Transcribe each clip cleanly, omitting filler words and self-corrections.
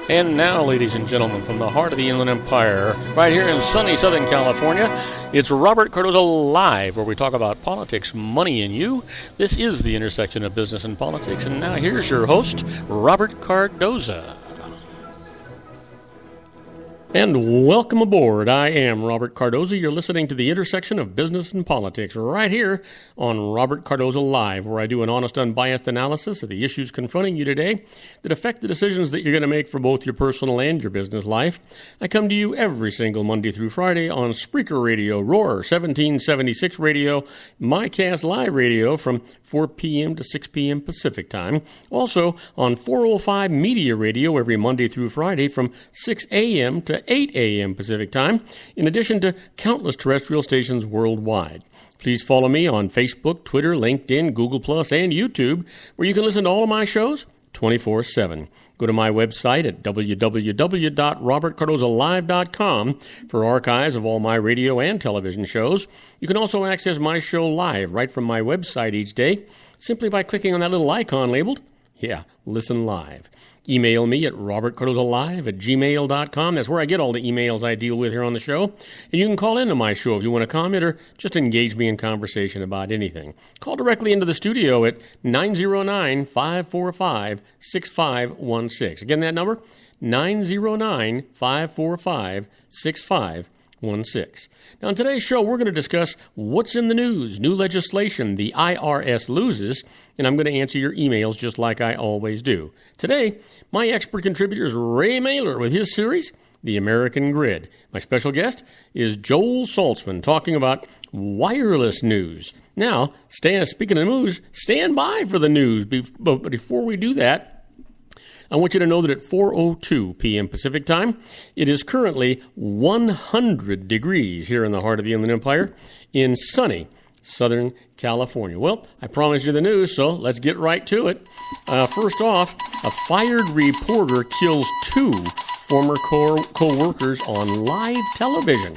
And now, ladies and gentlemen, from the heart of the Inland Empire, right here in sunny Southern California, it's Robert Cardoza Live, where we talk about politics, money, and you. This is the intersection of business and politics. And now here's your host, Robert Cardoza. And welcome aboard. I am Robert Cardoza. You're listening to the intersection of business and politics right here on Robert Cardoza Live, where I do an honest, unbiased analysis of the issues confronting you today that affect the decisions that you're going to make for both your personal and your business life. I come to you every single Monday through Friday on Spreaker Radio, Roar 1776 Radio, MyCast Live Radio from 4 p.m. to 6 p.m. Pacific Time. Also on 405 Media Radio every Monday through Friday from 6 a.m. to 8 a.m. Pacific Time, in addition to countless terrestrial stations worldwide. Please follow me on Facebook, Twitter, LinkedIn, Google+, and YouTube, where you can listen to all of my shows 24/7. Go to my website at www.robertcardozalive.com for archives of all my radio and television shows. You can also access my show live right from my website each day, simply by clicking on that little icon labeled, Listen Live. Email me at robertcardozalive@gmail.com. That's where I get all the emails I deal with here on the show. And you can call into my show if you want to comment or just engage me in conversation about anything. Call directly into the studio at 909-545-6516. Again, that number, 909-545-6516. Now, on today's show, we're going to discuss what's in the news, new legislation the IRS loses, and I'm going to answer your emails just like I always do. Today, my expert contributor is Ray Mailer with his series, The American Grid. My special guest is Joel Saltzman, talking about wireless news. Now, speaking of news, stand by for the news. But before we do that, I want you to know that at 4:02 p.m. Pacific Time, it is currently 100 degrees here in the heart of the Inland Empire in sunny Southern California. Well, I promised you the news, so let's get right to it. First off, a fired reporter kills 2 former co-workers on live television.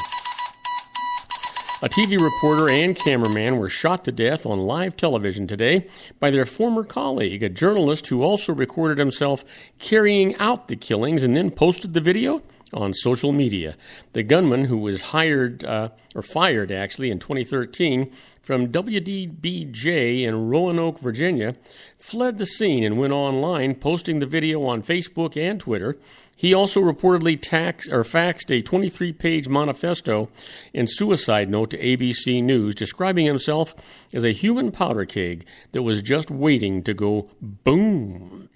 A TV reporter and cameraman were shot to death on live television today by their former colleague, a journalist who also recorded himself carrying out the killings and then posted the video on social media. The gunman, who was fired in 2013 from WDBJ in Roanoke, Virginia, fled the scene and went online, posting the video on Facebook and Twitter. He also reportedly faxed a 23-page manifesto and suicide note to ABC News, describing himself as a human powder keg that was just waiting to go boom.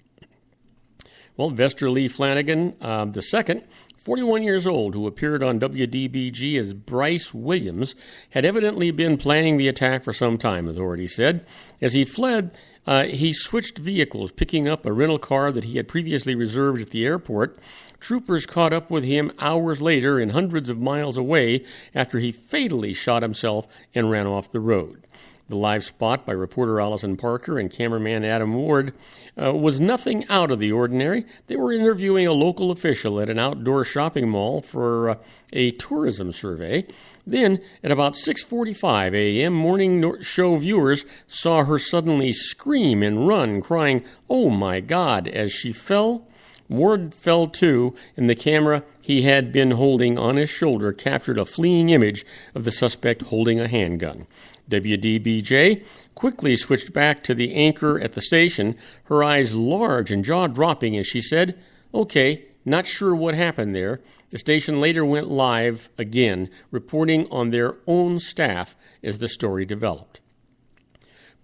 Well, Vester Lee Flanagan II, 41 years old, who appeared on WDBG as Bryce Williams, had evidently been planning the attack for some time, authorities said. As he fled, he switched vehicles, picking up a rental car that he had previously reserved at the airport. Troopers caught up with him hours later and hundreds of miles away after he fatally shot himself and ran off the road. The live spot by reporter Allison Parker and cameraman Adam Ward was nothing out of the ordinary. They were interviewing a local official at an outdoor shopping mall for a tourism survey. Then, at about 6:45 a.m., morning show viewers saw her suddenly scream and run, crying, "Oh my God," as she fell. Ward fell too, and the camera he had been holding on his shoulder captured a fleeing image of the suspect holding a handgun. WDBJ quickly switched back to the anchor at the station, her eyes large and jaw-dropping as she said, "Okay, not sure what happened there." The station later went live again, reporting on their own staff as the story developed.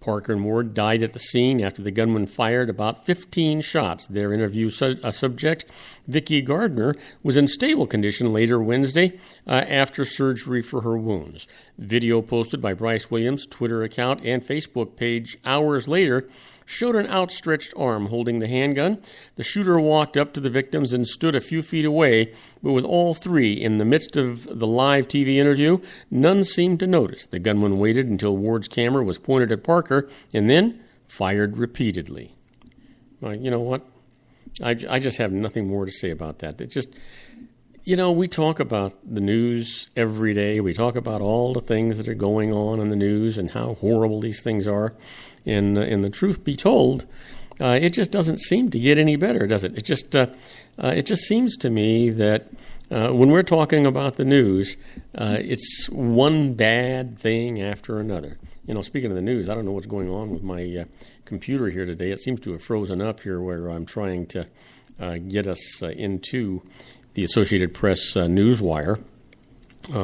Parker and Ward died at the scene after the gunman fired about 15 shots. Their interview subject, Vicki Gardner, was in stable condition later Wednesday after surgery for her wounds. Video posted by Bryce Williams' Twitter account and Facebook page hours later showed an outstretched arm holding the handgun. The shooter walked up to the victims and stood a few feet away, but with all 3 in the midst of the live TV interview, none seemed to notice. The gunman waited until Ward's camera was pointed at Parker and then fired repeatedly. Well, you know what? I just have nothing more to say about that. It just, we talk about the news every day. We talk about all the things that are going on in the news and how horrible these things are. And the truth be told, it just doesn't seem to get any better, does it? It just seems to me that when we're talking about the news, it's one bad thing after another. Speaking of the news, I don't know what's going on with my computer here today. It seems to have frozen up here where I'm trying to get us into the Associated Press newswire.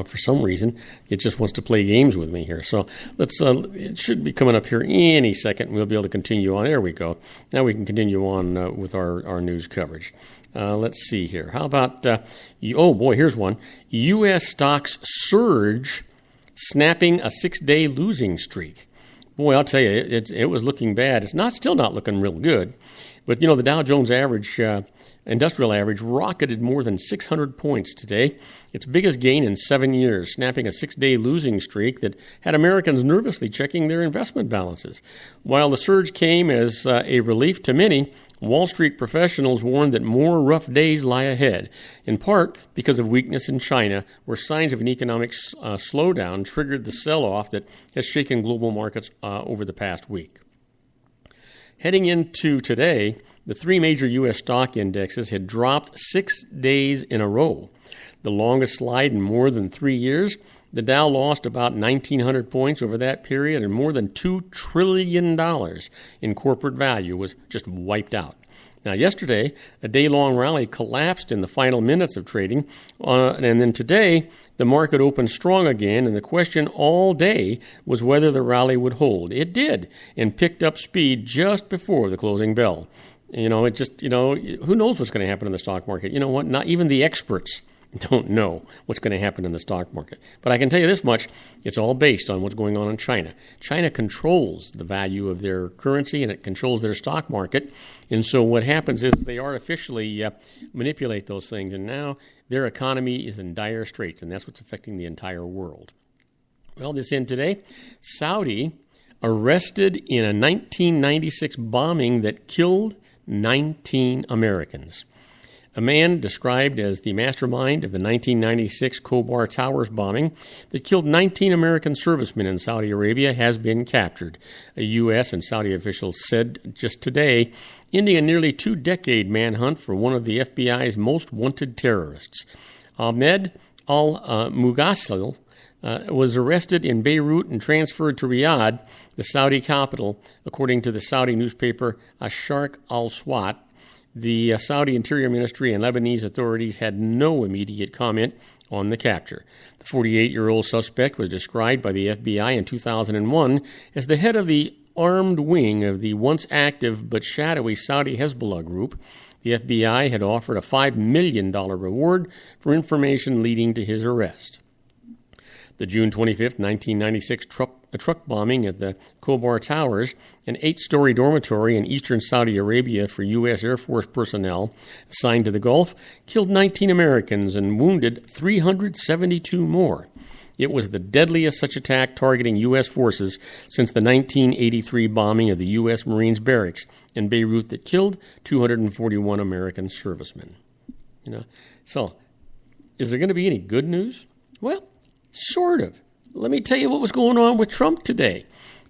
For some reason, it just wants to play games with me here. So it should be coming up here any second, and we'll be able to continue on. There we go. Now we can continue on with our news coverage. Let's see here. How about, here's one. U.S. stocks surge, snapping a 6-day losing streak. Boy, I'll tell you, it was looking bad. It's still not looking real good. But, the Dow Jones average, industrial average, rocketed more than 600 points today. Its biggest gain in 7 years, snapping a 6-day losing streak that had Americans nervously checking their investment balances. While the surge came as a relief to many, Wall Street professionals warned that more rough days lie ahead, in part because of weakness in China, where signs of an economic slowdown triggered the sell-off that has shaken global markets over the past week. Heading into today, the three major U.S. stock indexes had dropped 6 days in a row, the longest slide in more than 3 years. The Dow lost about 1,900 points over that period, and more than $2 trillion in corporate value was just wiped out. Now, yesterday, a day-long rally collapsed in the final minutes of trading, and then today, the market opened strong again, and the question all day was whether the rally would hold. It did, and picked up speed just before the closing bell. Who knows what's going to happen in the stock market? You know what? Not even the experts don't know what's going to happen in the stock market. But I can tell you this much, it's all based on what's going on in China. China controls the value of their currency, and it controls their stock market. And so what happens is they artificially manipulate those things, and now their economy is in dire straits, and that's what's affecting the entire world. Well, this end today, Saudi arrested in a 1996 bombing that killed 19 Americans. A man described as the mastermind of the 1996 Khobar Towers bombing that killed 19 American servicemen in Saudi Arabia has been captured, a U.S. and Saudi officials said just today, ending a nearly 2-decade manhunt for one of the FBI's most wanted terrorists. Ahmed al-Mughassil was arrested in Beirut and transferred to Riyadh, the Saudi capital, according to the Saudi newspaper Asharq al-Swat. The Saudi Interior Ministry and Lebanese authorities had no immediate comment on the capture. The 48-year-old suspect was described by the FBI in 2001 as the head of the armed wing of the once active but shadowy Saudi Hezbollah group. The FBI had offered a $5 million reward for information leading to his arrest. The June 25, 1996 truck bombing at the Khobar Towers, an 8-story dormitory in eastern Saudi Arabia for U.S. Air Force personnel assigned to the Gulf, killed 19 Americans and wounded 372 more. It was the deadliest such attack targeting U.S. forces since the 1983 bombing of the U.S. Marines barracks in Beirut that killed 241 American servicemen. So, is there going to be any good news? Well, sort of. Let me tell you what was going on with Trump today.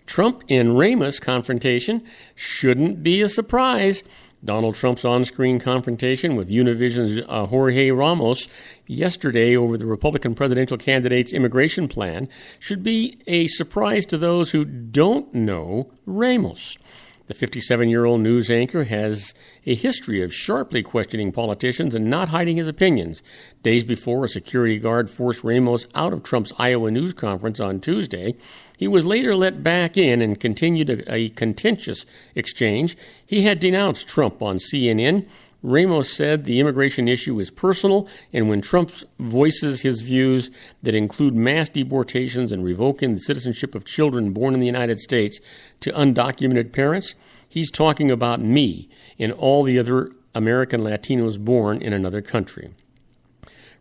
Trump and Ramos confrontation shouldn't be a surprise. Donald Trump's on-screen confrontation with Univision's Jorge Ramos yesterday over the Republican presidential candidate's immigration plan should be a surprise to those who don't know Ramos. The 57-year-old news anchor has a history of sharply questioning politicians and not hiding his opinions. Days before a security guard forced Ramos out of Trump's Iowa news conference on Tuesday, he was later let back in and continued a contentious exchange. He had denounced Trump on CNN. Ramos said the immigration issue is personal, and when Trump voices his views that include mass deportations and revoking the citizenship of children born in the United States to undocumented parents, he's talking about me and all the other American Latinos born in another country.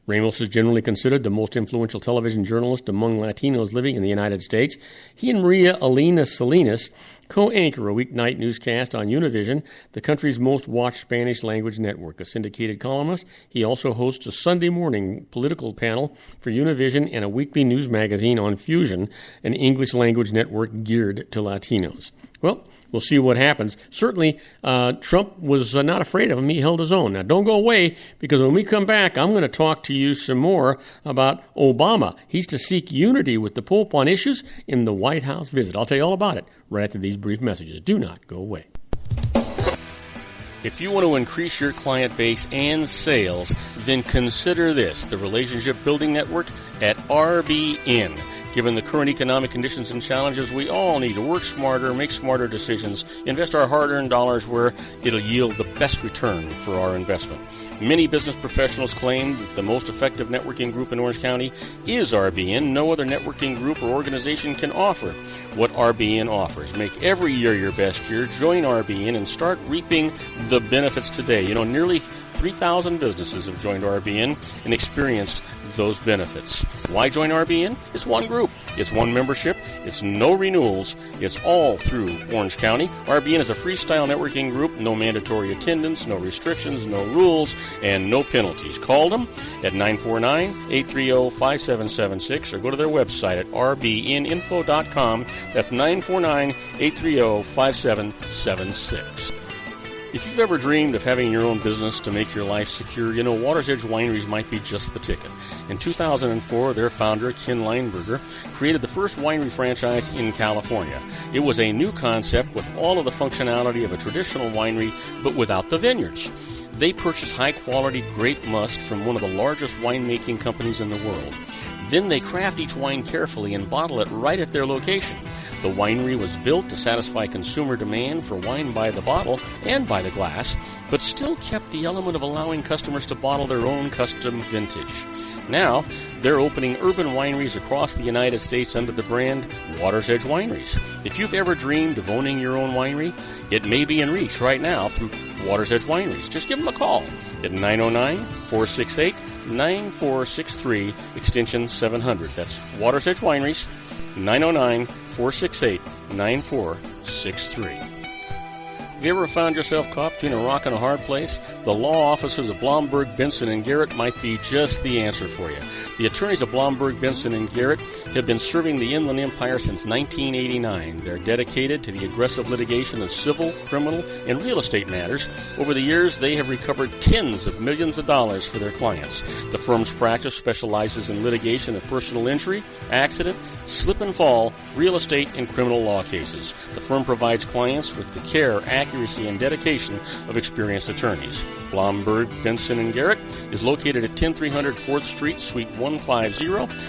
Ramos is generally considered the most influential television journalist among Latinos living in the United States. He and Maria Elena Salinas co-anchor a weeknight newscast on Univision, the country's most watched Spanish-language network. A syndicated columnist, he also hosts a Sunday morning political panel for Univision and a weekly news magazine on Fusion, an English-language network geared to Latinos. Well, we'll see what happens. Certainly, Trump was not afraid of him. He held his own. Now, don't go away, because when we come back, I'm going to talk to you some more about Obama. He's to seek unity with the Pope on issues in the White House visit. I'll tell you all about it right after these brief messages. Do not go away. If you want to increase your client base and sales, then consider this, the Relationship Building Network at RBN. Given the current economic conditions and challenges, we all need to work smarter, make smarter decisions, invest our hard-earned dollars where it'll yield the best return for our investment. Many business professionals claim that the most effective networking group in Orange County is RBN. No other networking group or organization can offer what RBN offers. Make every year your best year. Join RBN and start reaping the benefits today. You know, nearly 3,000 businesses have joined RBN and experienced those benefits. Why join RBN? It's one group. It's one membership. It's no renewals. It's all through Orange County. RBN is a freestyle networking group. No mandatory attendance, no restrictions, no rules, and no penalties. Call them at 949-830-5776 or go to their website at rbninfo.com. That's 949-830-5776. If you've ever dreamed of having your own business to make your life secure, you know Water's Edge Wineries might be just the ticket. In 2004, their founder, Ken Leinberger, created the first winery franchise in California. It was a new concept with all of the functionality of a traditional winery, but without the vineyards. They purchased high-quality grape must from one of the largest winemaking companies in the world. Then they craft each wine carefully and bottle it right at their location. The winery was built to satisfy consumer demand for wine by the bottle and by the glass, but still kept the element of allowing customers to bottle their own custom vintage. Now, they're opening urban wineries across the United States under the brand Water's Edge Wineries. If you've ever dreamed of owning your own winery, it may be in reach right now through Water's Edge Wineries. Just give them a call at 909-468-9463, extension 700. That's Water's Edge Wineries, 909-468-9463. Have you ever found yourself caught between a rock and a hard place? The law offices of Blomberg, Benson, and Garrett might be just the answer for you. The attorneys of Blomberg, Benson, and Garrett have been serving the Inland Empire since 1989. They're dedicated to the aggressive litigation of civil, criminal, and real estate matters. Over the years, they have recovered tens of millions of dollars for their clients. The firm's practice specializes in litigation of personal injury, accident, slip and fall, real estate, and criminal law cases. The firm provides clients with the care, accuracy, and dedication of experienced attorneys. Blomberg, Benson, and Garrett is located at 10300 4th Street, Suite 150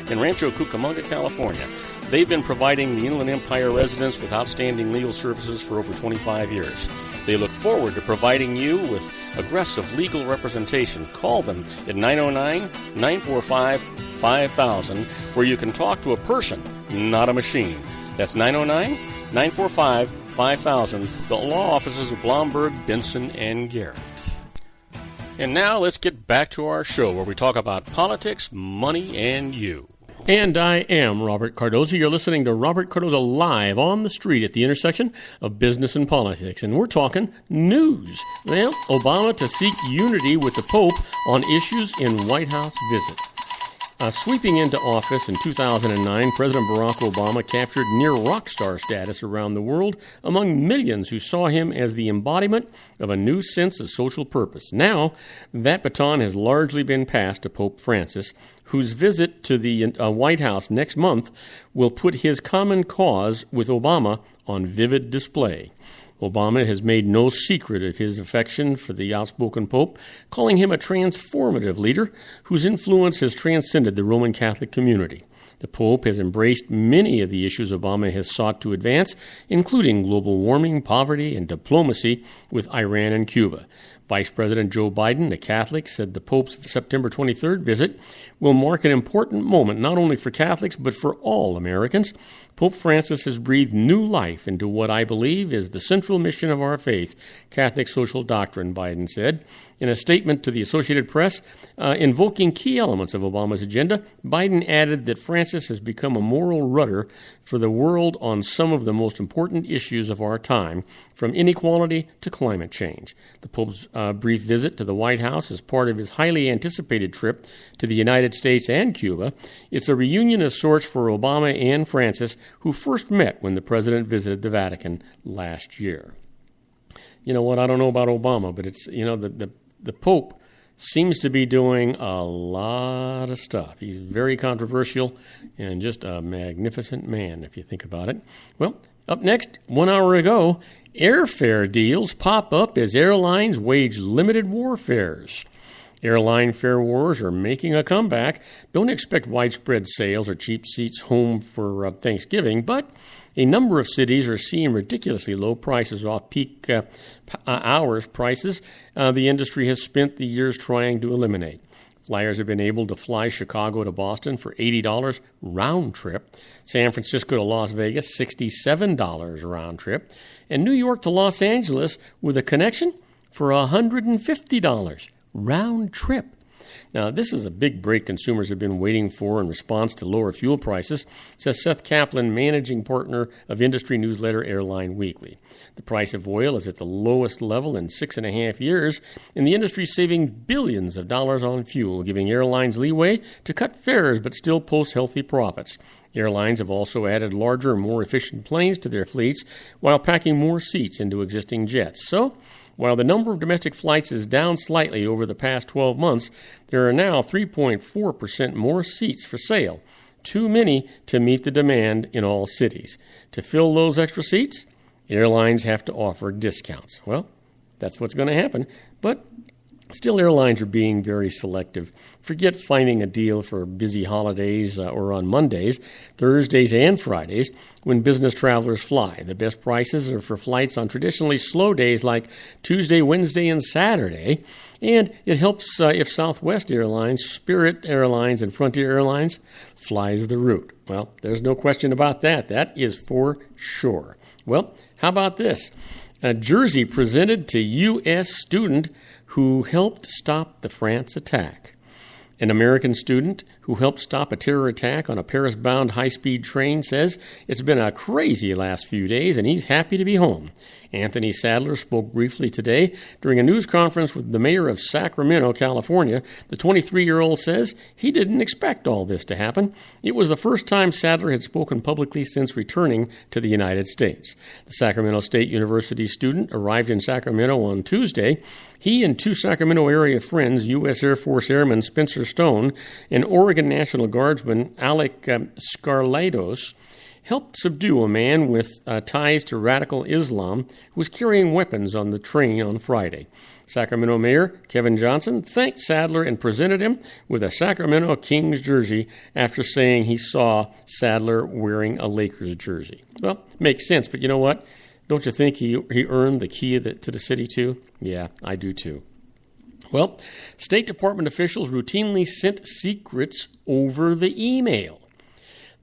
in Rancho Cucamonga, California. They've been providing the Inland Empire residents with outstanding legal services for over 25 years. They look forward to providing you with aggressive legal representation. Call them at 909-945-5000, where you can talk to a person, not a machine. That's 909-945-5000, the law offices of Blomberg, Benson, and Garrett. And now let's get back to our show where we talk about politics, money, and you. And I am Robert Cardoza. You're listening to Robert Cardoza live on the street at the intersection of business and politics. And we're talking news. Well, Obama to seek unity with the Pope on issues in White House visit. Sweeping into office in 2009, President Barack Obama captured near rock star status around the world among millions who saw him as the embodiment of a new sense of social purpose. Now, that baton has largely been passed to Pope Francis, whose visit to the White House next month will put his common cause with Obama on vivid display. Obama has made no secret of his affection for the outspoken Pope, calling him a transformative leader whose influence has transcended the Roman Catholic community. The Pope has embraced many of the issues Obama has sought to advance, including global warming, poverty, and diplomacy with Iran and Cuba. Vice President Joe Biden, a Catholic, said the Pope's September 23rd visit will mark an important moment not only for Catholics but for all Americans. Pope Francis has breathed new life into what I believe is the central mission of our faith, Catholic social doctrine, Biden said. In a statement to the Associated Press, invoking key elements of Obama's agenda, Biden added that Francis has become a moral rudder for the world on some of the most important issues of our time, from inequality to climate change. The Pope's brief visit to the White House as part of his highly anticipated trip to the United States and Cuba. It's a reunion of sorts for Obama and Francis, who first met when the president visited the Vatican last year. You know what? I don't know about Obama, but it's, the Pope seems to be doing a lot of stuff. He's very controversial and just a magnificent man, if you think about it. Well, up next, 1 hour ago, airfare deals pop up as airlines wage limited warfares. Airline fare wars are making a comeback. Don't expect widespread sales or cheap seats home for Thanksgiving, but a number of cities are seeing ridiculously low prices off peak hours prices the industry has spent the years trying to eliminate. Flyers have been able to fly Chicago to Boston for $80 round trip, San Francisco to Las Vegas, $67 round trip, and New York to Los Angeles with a connection for $150 round trip. Now, this is a big break consumers have been waiting for in response to lower fuel prices, says Seth Kaplan, managing partner of industry newsletter Airline Weekly. The price of oil is at the lowest level in 6.5 years, and the industry is saving billions of dollars on fuel, giving airlines leeway to cut fares but still post healthy profits. Airlines have also added larger, more efficient planes to their fleets while packing more seats into existing jets. So, while the number of domestic flights is down slightly over the past 12 months, there are now 3.4% more seats for sale, too many to meet the demand in all cities. To fill those extra seats, airlines have to offer discounts. Well, that's what's going to happen, but still airlines are being very selective. Forget finding a deal for busy holidays or on Mondays, Thursdays, and Fridays when business travelers fly. The best prices are for flights on traditionally slow days like Tuesday, Wednesday, and Saturday. And it helps if Southwest Airlines, Spirit Airlines, and Frontier Airlines flies the route. Well, there's no question about that. That is for sure. Well, how about this? A jersey presented to U.S. student who helped stop the France attack. An American student who helped stop a terror attack on a Paris-bound high-speed train says it's been a crazy last few days and he's happy to be home. Anthony Sadler spoke briefly today during a news conference with the mayor of Sacramento, California. The 23-year-old says he didn't expect all this to happen. It was the first time Sadler had spoken publicly since returning to the United States. The Sacramento State University student arrived in Sacramento on Tuesday. He and two Sacramento area friends, U.S. Air Force Airman Spencer Stone and Oregon National Guardsman Alec Scarlatos, helped subdue a man with ties to radical Islam who was carrying weapons on the train on Friday. Sacramento Mayor Kevin Johnson thanked Sadler and presented him with a Sacramento Kings jersey after saying he saw Sadler wearing a Lakers jersey. Well, makes sense, but you know what? Don't you think he earned the key to the city too? Yeah, I do too. Well, State Department officials routinely sent secrets over the email.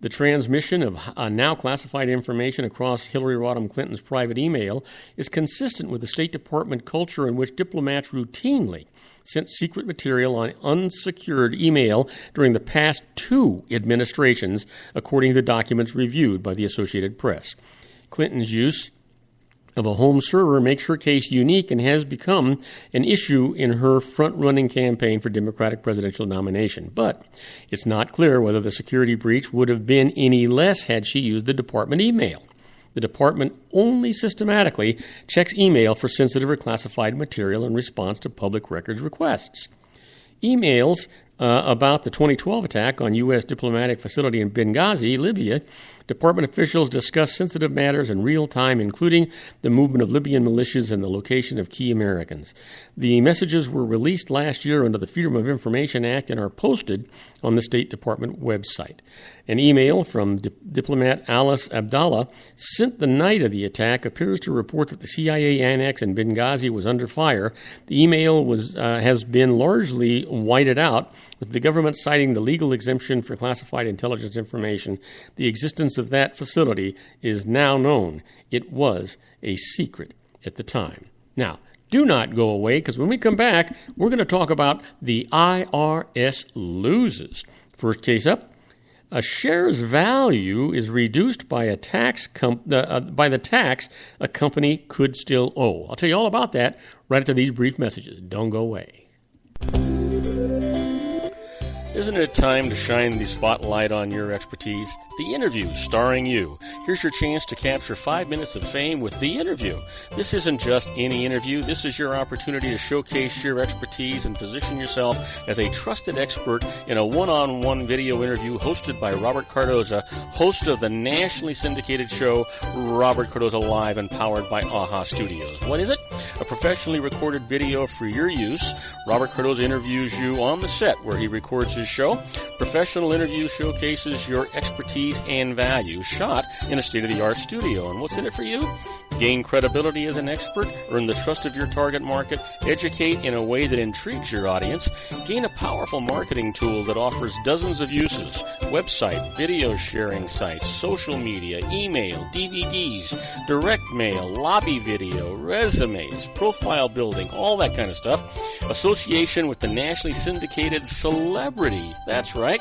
The transmission of now classified information across Hillary Rodham Clinton's private email is consistent with the State Department culture in which diplomats routinely sent secret material on unsecured email during the past two administrations, according to documents reviewed by the Associated Press. Clinton's use of a home server makes her case unique and has become an issue in her front-running campaign for Democratic presidential nomination. But it's not clear whether the security breach would have been any less had she used the department email. The department only systematically checks email for sensitive or classified material in response to public records requests. Emails about the 2012 attack on U.S. diplomatic facility in Benghazi, Libya, department officials discussed sensitive matters in real time, including the movement of Libyan militias and the location of key Americans. The messages were released last year under the Freedom of Information Act and are posted on the State Department website. An email from diplomat Alice Abdallah sent the night of the attack appears to report that the CIA annex in Benghazi was under fire. The email has been largely whited out, with the government citing the legal exemption for classified intelligence information. The existence of that facility is now known. It was a secret at the time. Now, do not go away, because when we come back, we're going to talk about the IRS loses. First case up, A share's value is reduced by a by the tax a company could still owe. I'll tell you all about that right after these brief messages. Don't go away. Isn't it time to shine the spotlight on your expertise? The Interview, starring you. Here's your chance to capture 5 minutes of fame with The Interview. This isn't just any interview. This is your opportunity to showcase your expertise and position yourself as a trusted expert in a one-on-one video interview hosted by Robert Cardoza, host of the nationally syndicated show Robert Cardoza Live and powered by AHA Studios. What is it? A professionally recorded video for your use. Robert Cardoza interviews you on the set where he records his show. Professional interview showcases your expertise and value, shot in a state-of-the-art studio. And what's in it for you? Gain credibility as an expert, earn the trust of your target market, educate in a way that intrigues your audience, gain a powerful marketing tool that offers dozens of uses, website, video sharing sites, social media, email, DVDs, direct mail, lobby video, resumes, profile building, all that kind of stuff. Association with the nationally syndicated celebrity. That's right.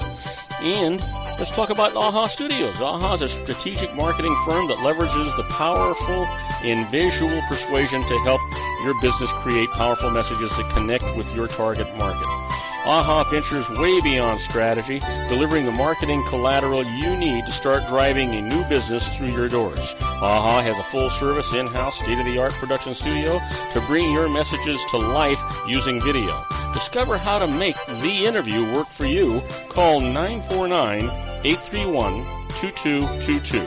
And let's talk about AHA Studios. AHA is a strategic marketing firm that leverages the powerful and visual persuasion to help your business create powerful messages that connect with your target market. AHA ventures way beyond strategy, delivering the marketing collateral you need to start driving a new business through your doors. AHA has a full-service, in-house, state-of-the-art production studio to bring your messages to life using video. Discover how to make The Interview work for you. Call 949-831-2222.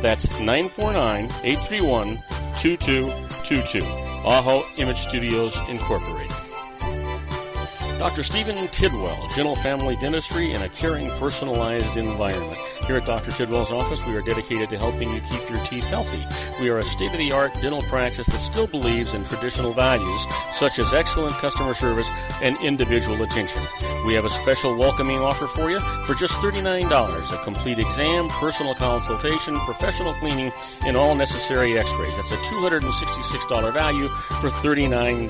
That's 949-831-2222. AHA Image Studios, Incorporated. Dr. Stephen Tidwell, Gentle Family Dentistry in a caring, personalized environment. Here at Dr. Tidwell's office, we are dedicated to helping you keep your teeth healthy. We are a state-of-the-art dental practice that still believes in traditional values, such as excellent customer service and individual attention. We have a special welcoming offer for you for just $39, a complete exam, personal consultation, professional cleaning, and all necessary x-rays. That's a $266 value for $39.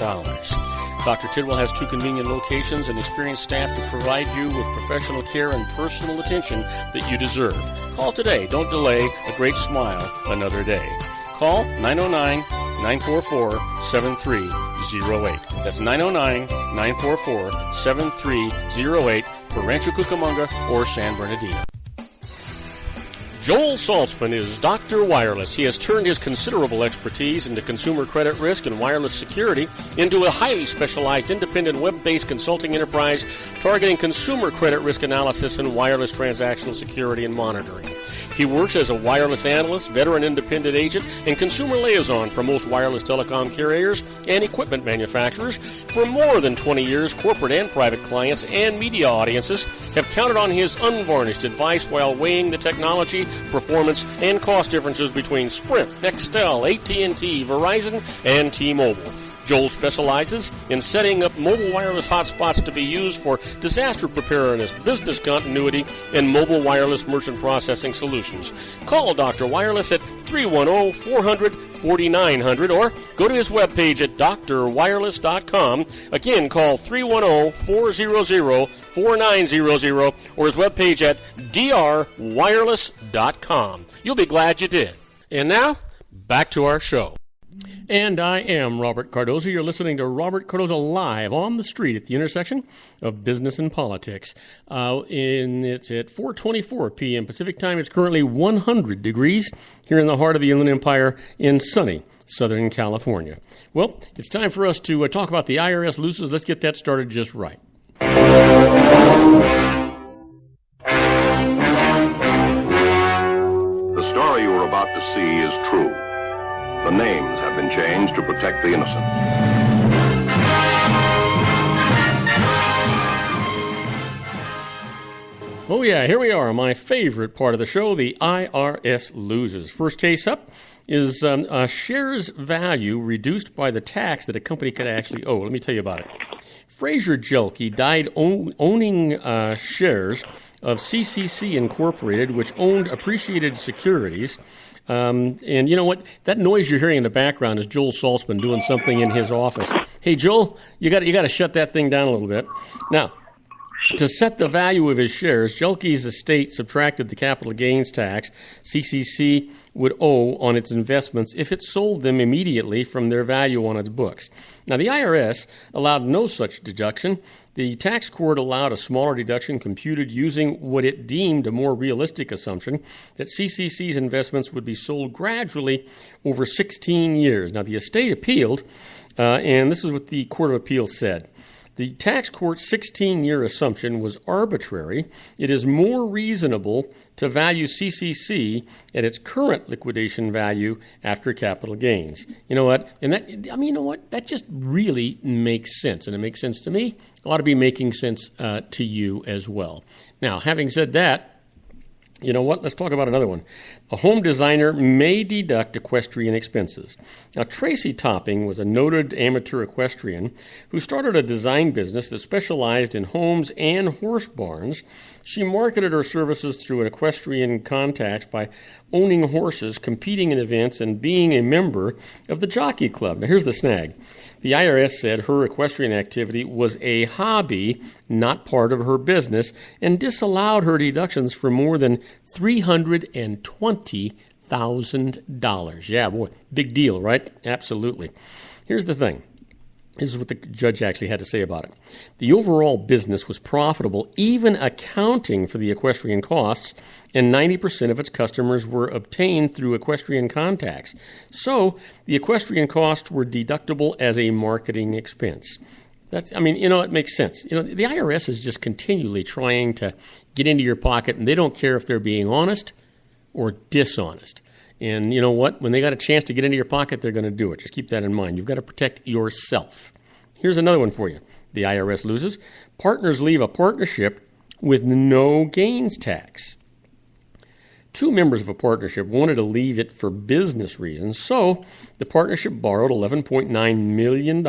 Dr. Tidwell has 2 convenient locations and experienced staff to provide you with professional care and personal attention that you deserve. Call today. Don't delay. A great smile another day. Call 909-944-7308. That's 909-944-7308 for Rancho Cucamonga or San Bernardino. Joel Saltzman is Dr. Wireless. He has turned his considerable expertise into consumer credit risk and wireless security into a highly specialized independent web-based consulting enterprise targeting consumer credit risk analysis and wireless transactional security and monitoring. He works as a wireless analyst, veteran independent agent, and consumer liaison for most wireless telecom carriers and equipment manufacturers. For more than 20 years, corporate and private clients and media audiences have counted on his unvarnished advice while weighing the technology, performance, and cost differences between Sprint, Nextel, AT&T, Verizon, and T-Mobile. Joel specializes in setting up mobile wireless hotspots to be used for disaster preparedness, business continuity, and mobile wireless merchant processing solutions. Call Dr. Wireless at 310-400-4900 or go to his webpage at drwireless.com. Again, call 310-400-4900 or his webpage at drwireless.com. You'll be glad you did. And now, back to our show. And I am Robert Cardoza. You're listening to Robert Cardoza Live on the street at the intersection of business and politics. It's at 4:24 p.m. Pacific time. It's currently 100 degrees here in the heart of the Inland Empire in sunny Southern California. Well, it's time for us to talk about the IRS loses. Let's get that started just right. The story you are about to see is true. The names have been changed to protect the innocent. Oh yeah, here we are, my favorite part of the show, the IRS loses. First case up is a share's value reduced by the tax that a company could actually owe. Let me tell you about it. Fraser Jelke died owning shares of CCC Incorporated, which owned Appreciated Securities. And you know what? That noise you're hearing in the background is Joel Saltzman doing something in his office. Hey, Joel, you got to shut that thing down a little bit. Now, To set the value of his shares, Jelke's estate subtracted the capital gains tax CCC would owe on its investments if it sold them immediately from their value on its books. Now, the IRS allowed no such deduction. The tax court allowed a smaller deduction computed using what it deemed a more realistic assumption that CCC's investments would be sold gradually over 16 years. Now, the estate appealed, and this is what the Court of Appeals said. The tax court's 16-year assumption was arbitrary. It is more reasonable to value CCC at its current liquidation value after capital gains. You know what? And that just really makes sense. And it makes sense to me. It ought to be making sense to you as well. Now, having said that, you know what? Let's talk about another one. A home designer may deduct equestrian expenses. Now, Tracy Topping was a noted amateur equestrian who started a design business that specialized in homes and horse barns. She marketed her services through an equestrian contacts by owning horses, competing in events, and being a member of the Jockey Club. Now, here's the snag. The IRS said her equestrian activity was a hobby, not part of her business, and disallowed her deductions for more than $320,000. Yeah, boy, big deal, right? Absolutely. Here's the thing. This is what the judge actually had to say about it. The overall business was profitable, even accounting for the equestrian costs, and 90% of its customers were obtained through equestrian contacts. So the equestrian costs were deductible as a marketing expense. It makes sense. The IRS is just continually trying to get into your pocket, and they don't care if they're being honest or dishonest. And you know what? When they got a chance to get into your pocket, they're going to do it. Just keep that in mind. You've got to protect yourself. Here's another one for you. The IRS loses. Partners leave a partnership with no gains tax. Two members of a partnership wanted to leave it for business reasons, so the partnership borrowed $11.9 million,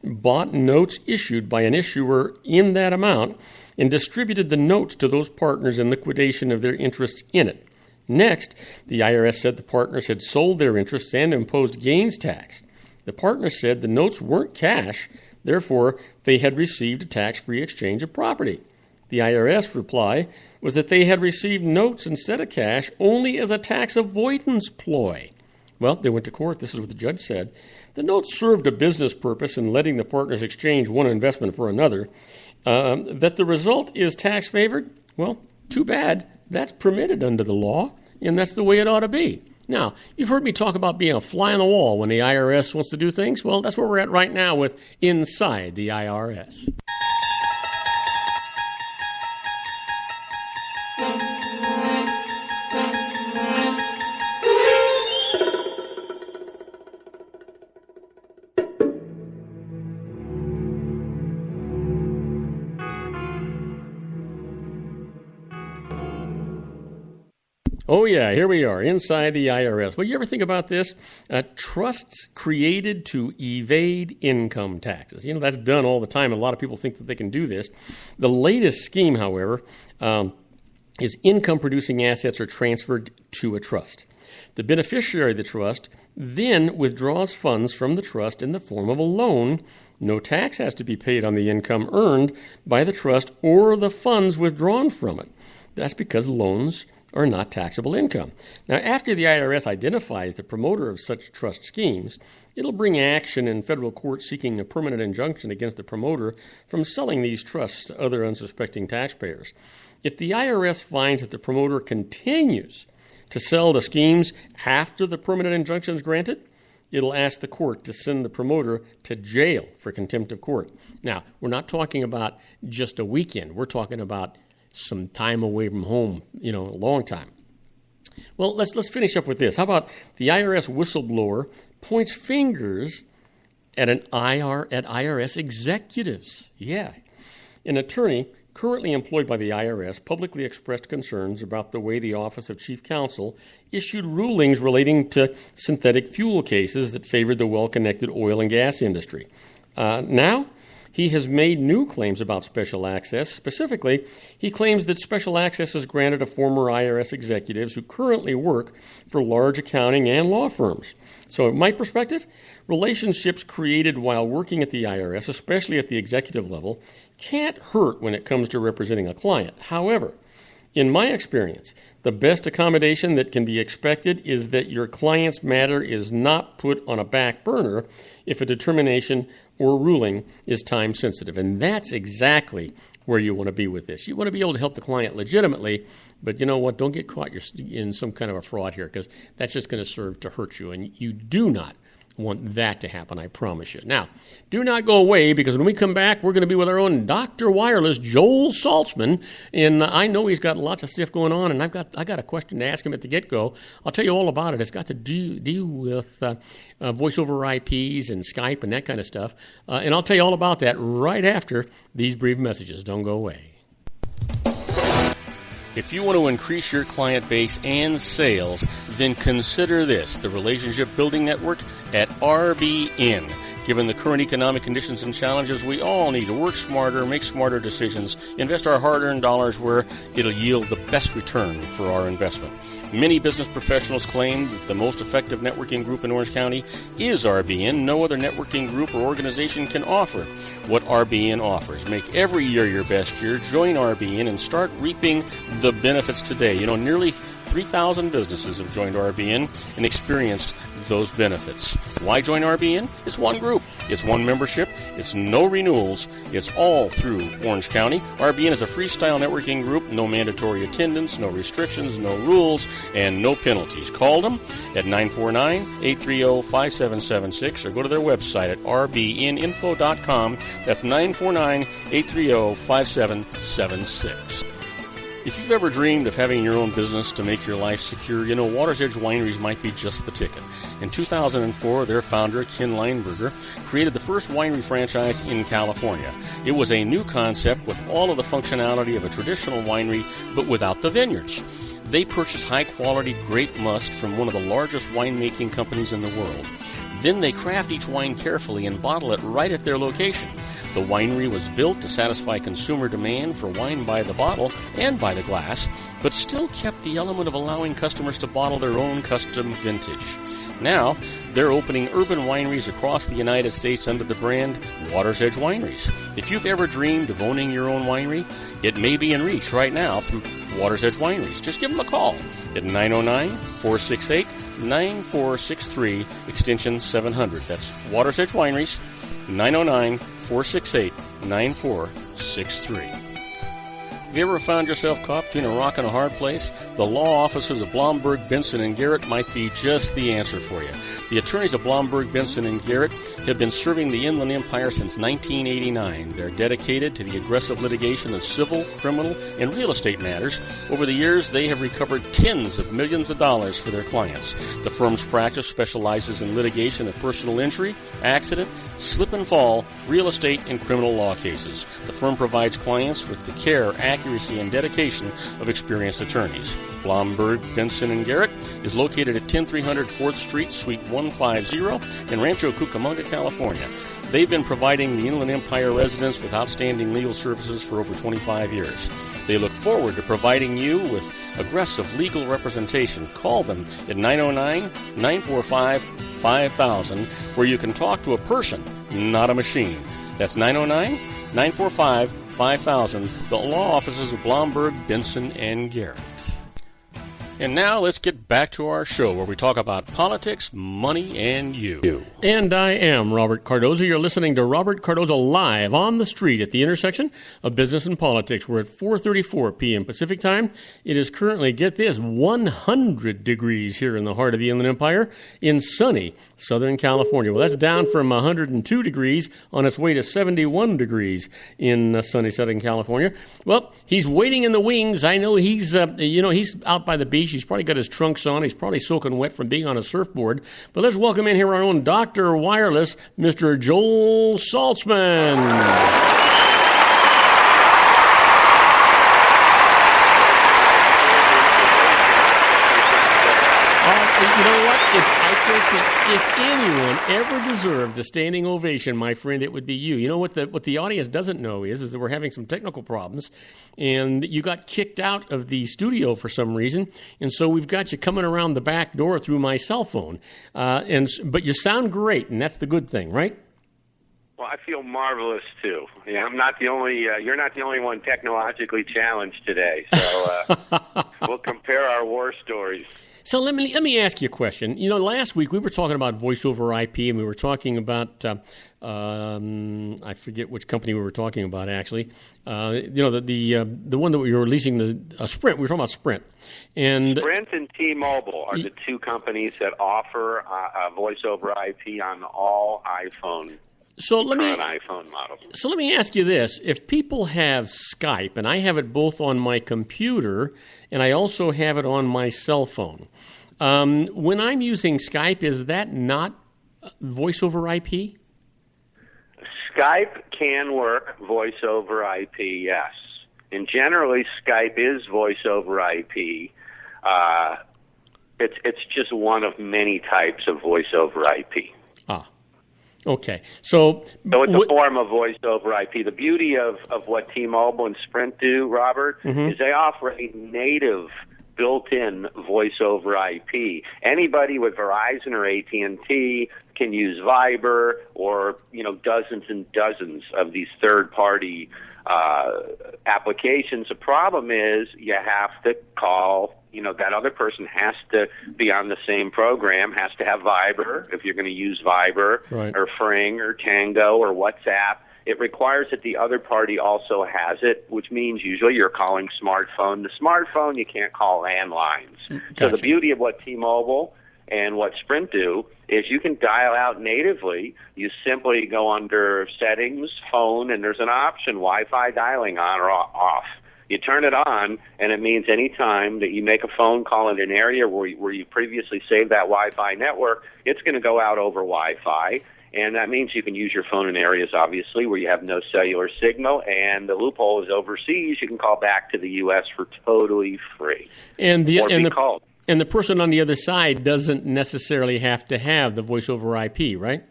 bought notes issued by an issuer in that amount, and distributed the notes to those partners in liquidation of their interests in it. Next, the IRS said the partners had sold their interests and imposed gains tax. The partners said the notes weren't cash, therefore they had received a tax-free exchange of property. The IRS reply was that they had received notes instead of cash only as a tax avoidance ploy. Well, they went to court. This is what the judge said. The notes served a business purpose in letting the partners exchange one investment for another. That the result is tax favored? Well, too bad. That's permitted under the law, and that's the way it ought to be. Now, you've heard me talk about being a fly on the wall when the IRS wants to do things. Well, that's where we're at right now with Inside the IRS. Oh, yeah, here we are, inside the IRS. Well, you ever think about this? Trusts created to evade income taxes. That's done all the time, and a lot of people think that they can do this. The latest scheme, however, is income-producing assets are transferred to a trust. The beneficiary of the trust then withdraws funds from the trust in the form of a loan. No tax has to be paid on the income earned by the trust or the funds withdrawn from it. That's because loans are not taxable income. Now, after the IRS identifies the promoter of such trust schemes, it'll bring action in federal court seeking a permanent injunction against the promoter from selling these trusts to other unsuspecting taxpayers. If the IRS finds that the promoter continues to sell the schemes after the permanent injunction is granted, it'll ask the court to send the promoter to jail for contempt of court. Now, we're not talking about just a weekend. We're talking about some time away from home, a long time. Well, let's finish up with this. How about the IRS whistleblower points fingers at IRS executives? Yeah. An attorney currently employed by the IRS publicly expressed concerns about the way the Office of Chief Counsel issued rulings relating to synthetic fuel cases that favored the well-connected oil and gas industry. Now, he has made new claims about special access. Specifically, he claims that special access is granted to former IRS executives who currently work for large accounting and law firms. So, in my perspective, relationships created while working at the IRS, especially at the executive level, can't hurt when it comes to representing a client. However, in my experience, the best accommodation that can be expected is that your client's matter is not put on a back burner if a determination or ruling is time sensitive. And that's exactly where you want to be with this. You want to be able to help the client legitimately, but you know what? Don't get caught in some kind of a fraud here, because that's just going to serve to hurt you. And you do not want that to happen, I promise you. Now, do not go away, because when we come back, we're going to be with our own Dr. Wireless, Joel Saltzman, and I know he's got lots of stuff going on, and I got a question to ask him at the get-go. I'll tell you all about it. It's got to do with voice over IPs and Skype and that kind of stuff, and I'll tell you all about that right after these brief messages. Don't go away. If you want to increase your client base and sales, then consider this, the Relationship Building Network at RBN. Given the current economic conditions and challenges, we all need to work smarter, make smarter decisions, invest our hard-earned dollars where it'll yield the best return for our investment. Many business professionals claim that the most effective networking group in Orange County is RBN. No other networking group or organization can offer what RBN offers. Make every year your best year. Join RBN and start reaping the benefits today. You know, nearly 3,000 businesses have joined RBN and experienced those benefits. Why join RBN? It's one group. It's one membership. It's no renewals. It's all through Orange County. RBN is a freestyle networking group. No mandatory attendance, no restrictions, no rules, and no penalties. Call them at 949-830-5776 or go to their website at rbninfo.com. That's 949-830-5776. If you've ever dreamed of having your own business to make your life secure, you know Water's Edge Wineries might be just the ticket. In 2004, their founder, Ken Lineberger, created the first winery franchise in California. It was a new concept with all of the functionality of a traditional winery, but without the vineyards. They purchased high-quality grape must from one of the largest winemaking companies in the world. Then they craft each wine carefully and bottle it right at their location. The winery was built to satisfy consumer demand for wine by the bottle and by the glass, but still kept the element of allowing customers to bottle their own custom vintage. Now, they're opening urban wineries across the United States under the brand Water's Edge Wineries. If you've ever dreamed of owning your own winery, it may be in reach right now through Water's Edge Wineries. Just give them a call at 909-468-9463, extension 700. That's Water's Edge Wineries, 909-468-9463. Have you ever found yourself caught between a rock and a hard place? The law offices of Blomberg, Benson, & Garrett might be just the answer for you. The attorneys of Blomberg, Benson, & Garrett have been serving the Inland Empire since 1989. They're dedicated to the aggressive litigation of civil, criminal, and real estate matters. Over the years, they have recovered tens of millions of dollars for their clients. The firm's practice specializes in litigation of personal injury, accident, slip and fall, real estate, and criminal law cases. The firm provides clients with the care, accuracy, and dedication of experienced attorneys. Blomberg, Benson, & Garrett is located at 10300 4th Street, Suite 150 in Rancho Cucamonga, California. They've been providing the Inland Empire residents with outstanding legal services for over 25 years. They look forward to providing you with aggressive legal representation. Call them at 909-945-5000, where you can talk to a person, not a machine. That's 909-945-5000, the law offices of Blomberg, Benson, & Garrett. And now let's get back to our show where we talk about politics, money, and you. And I am Robert Cardoza. You're listening to Robert Cardoza live on the street at the intersection of business and politics. We're at 4:34 p.m. Pacific time. It is currently, get this, 100 degrees here in the heart of the Inland Empire in sunny Southern California. Well, that's down from 102 degrees on its way to 71 degrees in sunny Southern California. Well, he's waiting in the wings. I know he's out by the beach. He's probably got his trunks on. He's probably soaking wet from being on a surfboard. But let's welcome in here our own Dr. Wireless, Mr. Joel Saltzman. You know what? I think that if anyone ever deserved a standing ovation, my friend, it would be you. You know what the audience doesn't know is that we're having some technical problems, and you got kicked out of the studio for some reason, and so we've got you coming around the back door through my cell phone. But you sound great, and that's the good thing, right? Well, I feel marvelous too. Yeah, I'm not the only. You're not the only one technologically challenged today. So we'll compare our war stories. So let me ask you a question. You know, last week we were talking about voice over IP, and we were talking about I forget which company we were talking about actually. The one that we were releasing, the Sprint. We were talking about Sprint, and Sprint and T-Mobile are the two companies that offer voice over IP on all iPhone. iPhone models. So let me ask you this. If people have Skype, and I have it both on my computer and I also have it on my cell phone, when I'm using Skype, is that not voice over IP? Skype can work voice over IP, yes. And generally, Skype is voice over IP. It's just one of many types of voice over IP. Okay, so it's a form of voice over IP. The beauty of what T-Mobile and Sprint do, Robert, is they offer a native built-in voice over IP. Anybody with Verizon or AT&T can use Viber or dozens and dozens of these third-party applications. The problem is you have to call. That other person has to be on the same program, has to have Viber if you're going to use Viber, right, or Fring or Tango or WhatsApp. It requires that the other party also has it, which means usually you're calling smartphone. The smartphone, you can't call landlines. Gotcha. So the beauty of what T-Mobile and what Sprint do is you can dial out natively. You simply go under Settings, Phone, and there's an option, Wi-Fi dialing on or off. You turn it on, and it means any time that you make a phone call in an area where you previously saved that Wi-Fi network, it's going to go out over Wi-Fi, and that means you can use your phone in areas, obviously, where you have no cellular signal, and the loophole is overseas. You can call back to the U.S. for totally free. And the person on the other side doesn't necessarily have to have the voice over IP, right?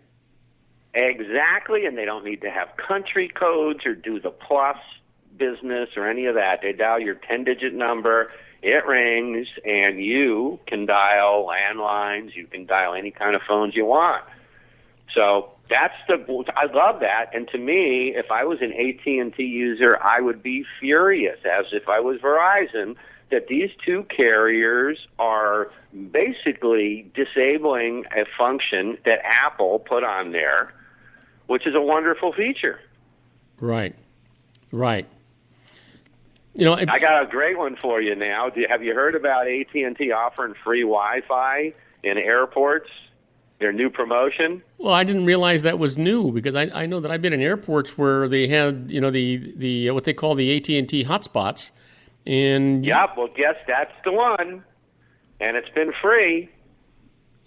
Exactly, and they don't need to have country codes or do the plus business or any of that. They dial your 10-digit number, it rings, and you can dial landlines, you can dial any kind of phones you want. So I love that, and to me, if I was an AT&T user, I would be furious, as if I was Verizon, that these two carriers are basically disabling a function that Apple put on there, which is a wonderful feature. Right. I got a great one for you now. Have you heard about AT&T offering free Wi-Fi in airports? Their new promotion? Well, I didn't realize that was new because I know that I've been in airports where they had the what they call the AT&T hotspots, and well, guess that's the one, and it's been free.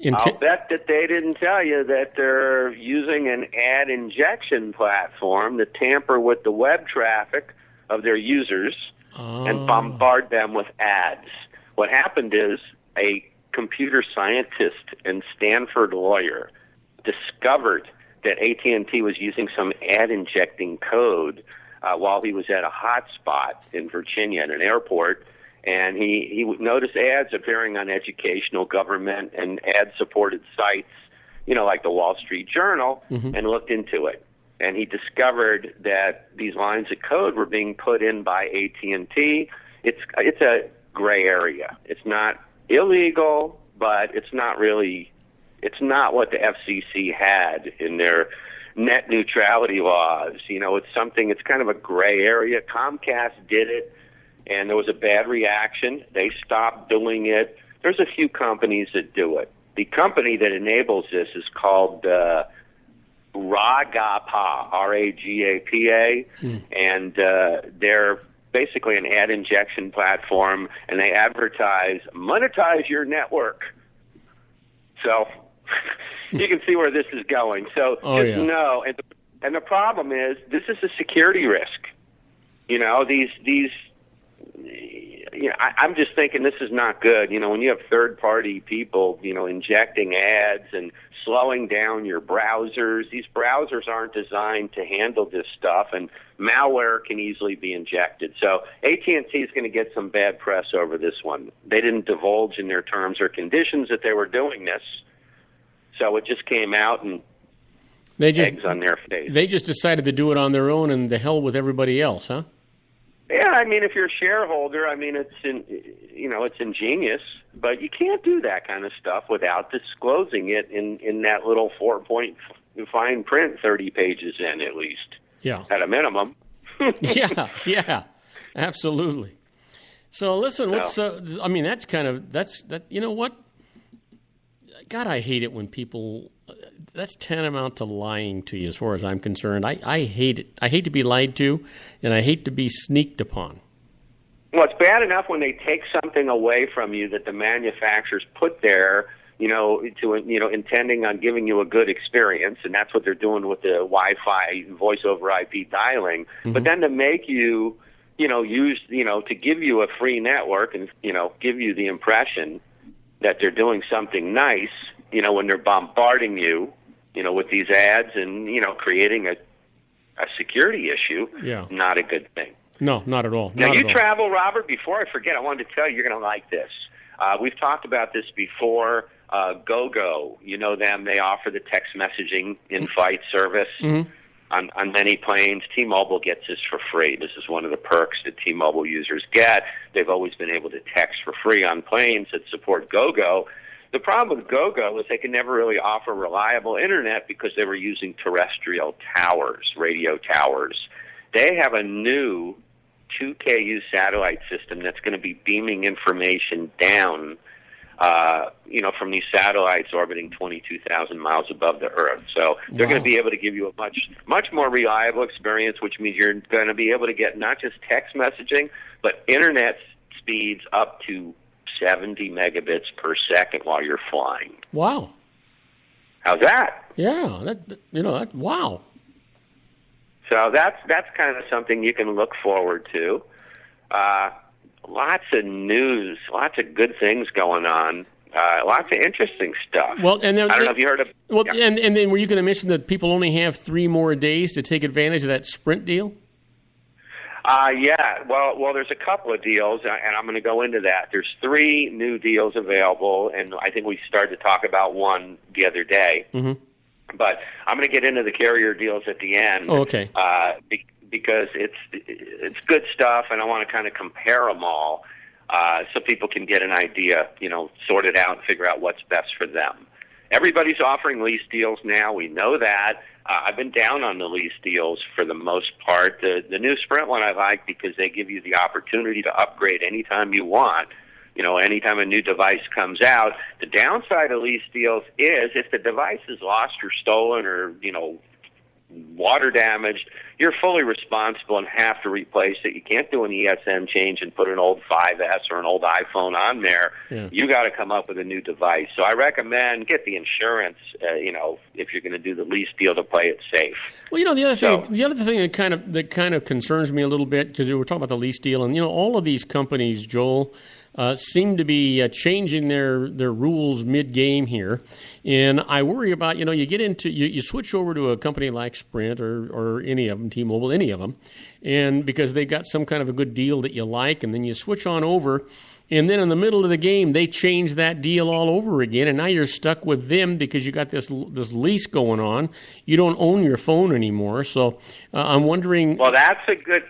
I'll bet that they didn't tell you that they're using an ad injection platform to tamper with the web traffic of their users and bombard them with ads. What happened is a computer scientist and Stanford lawyer discovered that AT&T was using some ad injecting code while he was at a hotspot in Virginia at an airport. And he noticed ads appearing on educational, government, and ad-supported sites, like the Wall Street Journal, and looked into it. And he discovered that these lines of code were being put in by AT&T. It's a gray area. It's not illegal, but it's not what the FCC had in their net neutrality laws. It's kind of a gray area. Comcast did it, and there was a bad reaction. They stopped doing it. There's a few companies that do it. The company that enables this is called Ragapa, R-A-G-A-P-A, and they're basically an ad injection platform, and they monetize your network. So you can see where this is going. So know, and the problem is this is a security risk. These I'm just thinking this is not good. When you have third-party people, injecting ads and slowing down your browsers, these browsers aren't designed to handle this stuff, and malware can easily be injected. So AT&T is going to get some bad press over this one. They didn't divulge in their terms or conditions that they were doing this, so it just came out and eggs on their face. They just decided to do it on their own, and the hell with everybody else, huh? Yeah, if you're a shareholder, it's ingenious, but you can't do that kind of stuff without disclosing it in that little 4-point fine print, 30 pages in at least. Yeah. At a minimum. Yeah, absolutely. So listen, that's you know what? God, I hate it when people. That's tantamount to lying to you, as far as I'm concerned. I hate it. I hate to be lied to, and I hate to be sneaked upon. Well, it's bad enough when they take something away from you that the manufacturers put there, intending on giving you a good experience, and that's what they're doing with the Wi-Fi voice over IP dialing. Mm-hmm. But then to make you, use, to give you a free network and, give you the impression that they're doing something nice, when they're bombarding you, with these ads and, creating a security issue, not a good thing. No, not at all. Now, you travel, Robert. Before I forget, I wanted to tell you, you're going to like this. We've talked about this before. GoGo, you know them. They offer the text messaging in-flight service on many planes. T-Mobile gets this for free. This is one of the perks that T-Mobile users get. They've always been able to text for free on planes that support GoGo. The problem with GoGo is they can never really offer reliable internet because they were using terrestrial towers, radio towers. They have a new 2KU satellite system that's going to be beaming information down, from these satellites orbiting 22,000 miles above the Earth. So they're going to be able to give you a much more reliable experience, which means you're going to be able to get not just text messaging, but internet speeds up to 70 megabits per second while you're flying. Wow. How's that? Yeah, wow. So that's kind of something you can look forward to. Lots of news, lots of good things going on, lots of interesting stuff. Well, and then, I don't know if you heard of. Well, yeah. and then were you going to mention that people only have 3 more days to take advantage of that Sprint deal? Yeah. Well, there's a couple of deals, and I'm going to go into that. There's 3 new deals available, and I think we started to talk about one the other day. Mm-hmm. But I'm going to get into the carrier deals at the end. Oh, okay. Because it's good stuff, and I want to kind of compare them all so people can get an idea, sort it out and figure out what's best for them. Everybody's offering lease deals now. We know that. I've been down on the lease deals for the most part. The new Sprint one I like because they give you the opportunity to upgrade anytime you want. Anytime a new device comes out. The downside of lease deals is if the device is lost or stolen or, water damaged, you're fully responsible and have to replace it. You can't do an ESM change and put an old 5S or an old iPhone on there. Yeah. You got to come up with a new device. So I recommend get the insurance, if you're going to do the lease deal to play it safe. Well, the other thing that kind of concerns me a little bit, because we were talking about the lease deal, and all of these companies, Joel, seem to be changing their rules mid-game here. And I worry about, you get into, you switch over to a company like Sprint or any of them, T-Mobile, any of them, and because they got some kind of a good deal that you like, and then you switch on over, and then in the middle of the game, they change that deal all over again, and now you're stuck with them because you got this lease going on. You don't own your phone anymore, so I'm wondering... Well, that's a good,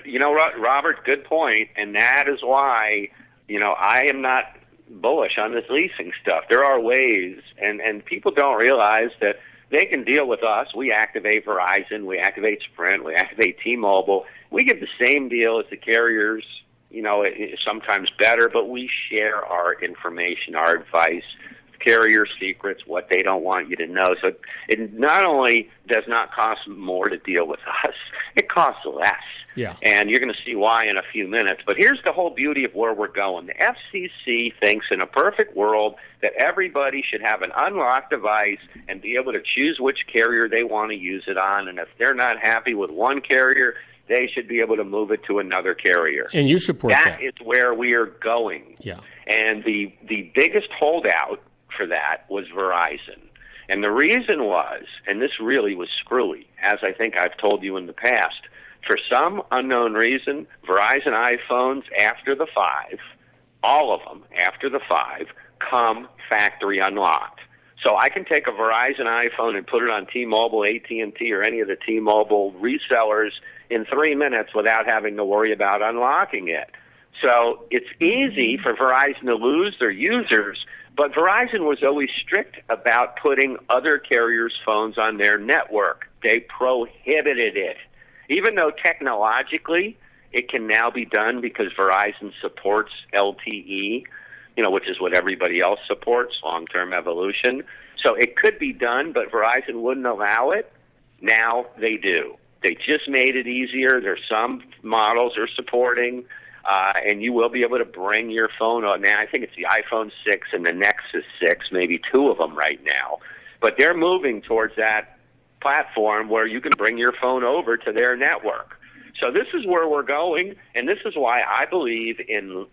Robert, good point, and that is why... I am not bullish on this leasing stuff. There are ways, and people don't realize that they can deal with us. We activate Verizon, we activate Sprint, we activate T-Mobile. We give the same deal as the carriers, sometimes better, but we share our information, our advice, carrier secrets, what they don't want you to know. So it not only does not cost more to deal with us, it costs less. Yeah. And you're going to see why in a few minutes. But here's the whole beauty of where we're going. The FCC thinks in a perfect world that everybody should have an unlocked device and be able to choose which carrier they want to use it on. And if they're not happy with one carrier, they should be able to move it to another carrier. And you support that. That is where we are going. Yeah. And the biggest holdout for that was Verizon. And the reason was, and this really was screwy, as I think I've told you in the past, for some unknown reason, Verizon iPhones after the 5, all of them after the 5, come factory unlocked. So I can take a Verizon iPhone and put it on T-Mobile, AT&T, or any of the T-Mobile resellers in 3 minutes without having to worry about unlocking it. So it's easy for Verizon to lose their users, but Verizon was always strict about putting other carriers' phones on their network. They prohibited it. Even though technologically it can now be done because Verizon supports LTE, which is what everybody else supports, long-term evolution. So it could be done, but Verizon wouldn't allow it. Now they do. They just made it easier. There's some models they're supporting, and you will be able to bring your phone on. Now, I think it's the iPhone 6 and the Nexus 6, maybe 2 of them right now. But they're moving towards that platform where you can bring your phone over to their network. So this is where we're going, and this is why I believe in